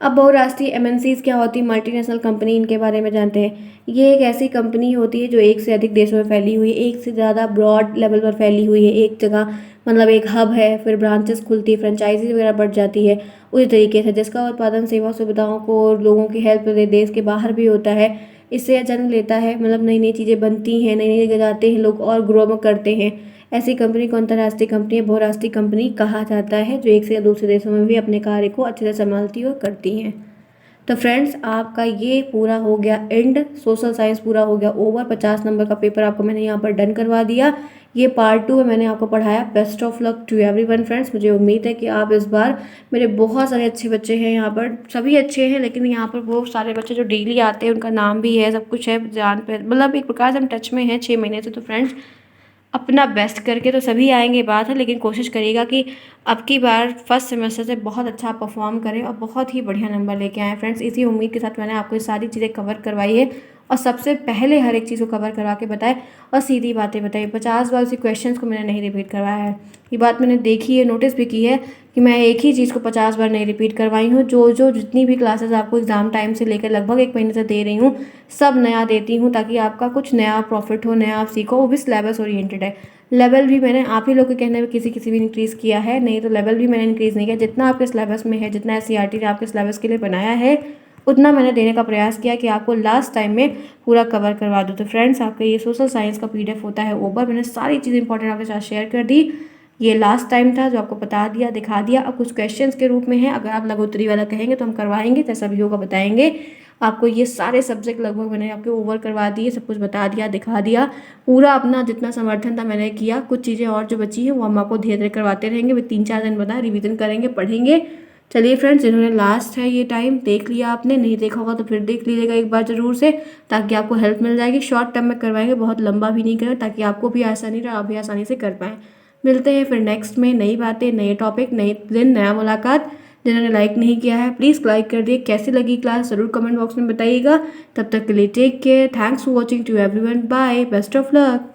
अब बहुराष्ट्रीय एमएनसीज क्या होती है, मल्टीनेशनल कंपनी, इनके बारे में जानते हैं। ये एक ऐसी कंपनी होती है जो एक से अधिक देशों में फैली हुई है, एक से ज़्यादा ब्रॉड लेवल पर फैली हुई है, एक जगह मतलब एक हब है, फिर ब्रांचेस खुलती है, फ्रेंचाइजी वगैरह बढ़ जाती है। उसी तरीके से जिसका उत्पादन सेवा सुविधाओं को और लोगों की हेल्प देश के बाहर भी होता है, इससे जन्म लेता है, मतलब नई नई चीज़ें बनती हैं, नई नई जगह जाते हैं लोग और ग्रो करते हैं। ऐसी कंपनी को अंतर्राष्ट्रीय कंपनी या बहुराष्ट्रीय कंपनी कहा जाता है, जो एक से दूसरे देशों में भी अपने कार्य को अच्छे से संभालती और करती हैं। तो फ्रेंड्स, आपका ये पूरा हो गया एंड, सोशल साइंस पूरा हो गया ओवर। 50 नंबर का पेपर आपको मैंने यहाँ पर डन करवा दिया। ये पार्ट 2 है, मैंने आपको पढ़ाया। Best of luck to everyone friends. मुझे उम्मीद है कि आप इस बार, मेरे बहुत सारे अच्छे बच्चे हैं यहाँ पर, सभी अच्छे हैं, लेकिन यहाँ पर वो सारे बच्चे जो डेली आते हैं उनका नाम भी है, सब कुछ है, जान पे मतलब एक प्रकार से हम टच में हैं 6 महीने से। तो फ्रेंड्स, अपना बेस्ट करके तो सभी आएंगे बात है, लेकिन कोशिश करिएगा कि अब की बार फर्स्ट सेमेस्टर से बहुत अच्छा परफॉर्म करें और बहुत ही बढ़िया नंबर लेके आएँ फ्रेंड्स। इसी उम्मीद के साथ मैंने आपको ये सारी चीज़ें कवर करवाई है और सबसे पहले हर एक चीज़ को कवर करवा के बताए और सीधी बातें बताई। 50 बार उसी क्वेश्चंस को मैंने नहीं रिपीट करवाया है। ये बात मैंने देखी है, नोटिस भी की है कि मैं एक ही चीज़ को 50 बार नहीं रिपीट करवाई हूँ। जो जितनी भी क्लासेस आपको एग्ज़ाम टाइम से लेकर लगभग 1 महीने से दे रही हूँ, सब नया देती हूँ ताकि आपका कुछ नया प्रॉफिट हो, नया आप सीखो। वो भी सिलेबस ओरिएंटेड है। लेवल भी मैंने आप ही लोग के कहने में किसी भी इंक्रीज़ किया है, नहीं तो लेवल भी मैंने इंक्रीज़ नहीं किया। जितना आपके सिलेबस में है, जितना एससीईआरटी ने आपके सिलेबस के लिए बनाया है, उतना मैंने देने का प्रयास किया कि आपको लास्ट टाइम में पूरा कवर करवा दूँ। तो फ्रेंड्स, आपका ये सोशल साइंस का पीडीएफ होता है ओवर। मैंने सारी चीज़ इंपॉर्टेंट आपके साथ शेयर कर दी। ये लास्ट टाइम था जो आपको बता दिया, दिखा दिया। अब कुछ क्वेश्चंस के रूप में है, अगर आप लघुत्तरी वाला कहेंगे तो हम करवाएंगे, जैसा भी होगा बताएंगे आपको। ये सारे सब्जेक्ट लगभग मैंने आपके ओवर करवा दिए, सब कुछ बता दिया, दिखा दिया। पूरा अपना जितना समर्थन था मैंने किया। कुछ चीज़ें और जो बची हैं वो हम आपको धीरे धीरे करवाते रहेंगे। 3-4 दिन बताएं, रिवीजन करेंगे, पढ़ेंगे। चलिए फ्रेंड्स, जिन्होंने लास्ट है ये टाइम देख लिया, आपने नहीं देखा होगा तो फिर देख लीजिएगा एक बार ज़रूर से, ताकि आपको हेल्प मिल जाएगी। शॉर्ट टर्म में करवाएंगे, बहुत लंबा भी नहीं करें, ताकि आपको भी आसानी रहे, आप भी आसानी से कर पाएँ। मिलते हैं फिर नेक्स्ट में, नई बातें, नए टॉपिक, नए दिन, नया मुलाकात। जिन्होंने लाइक नहीं किया है प्लीज़ लाइक कर दिए। कैसी लगी क्लास ज़रूर कमेंट बॉक्स में बताइएगा। तब तक के लिए take care, thanks for watching to everyone, bye, best of luck.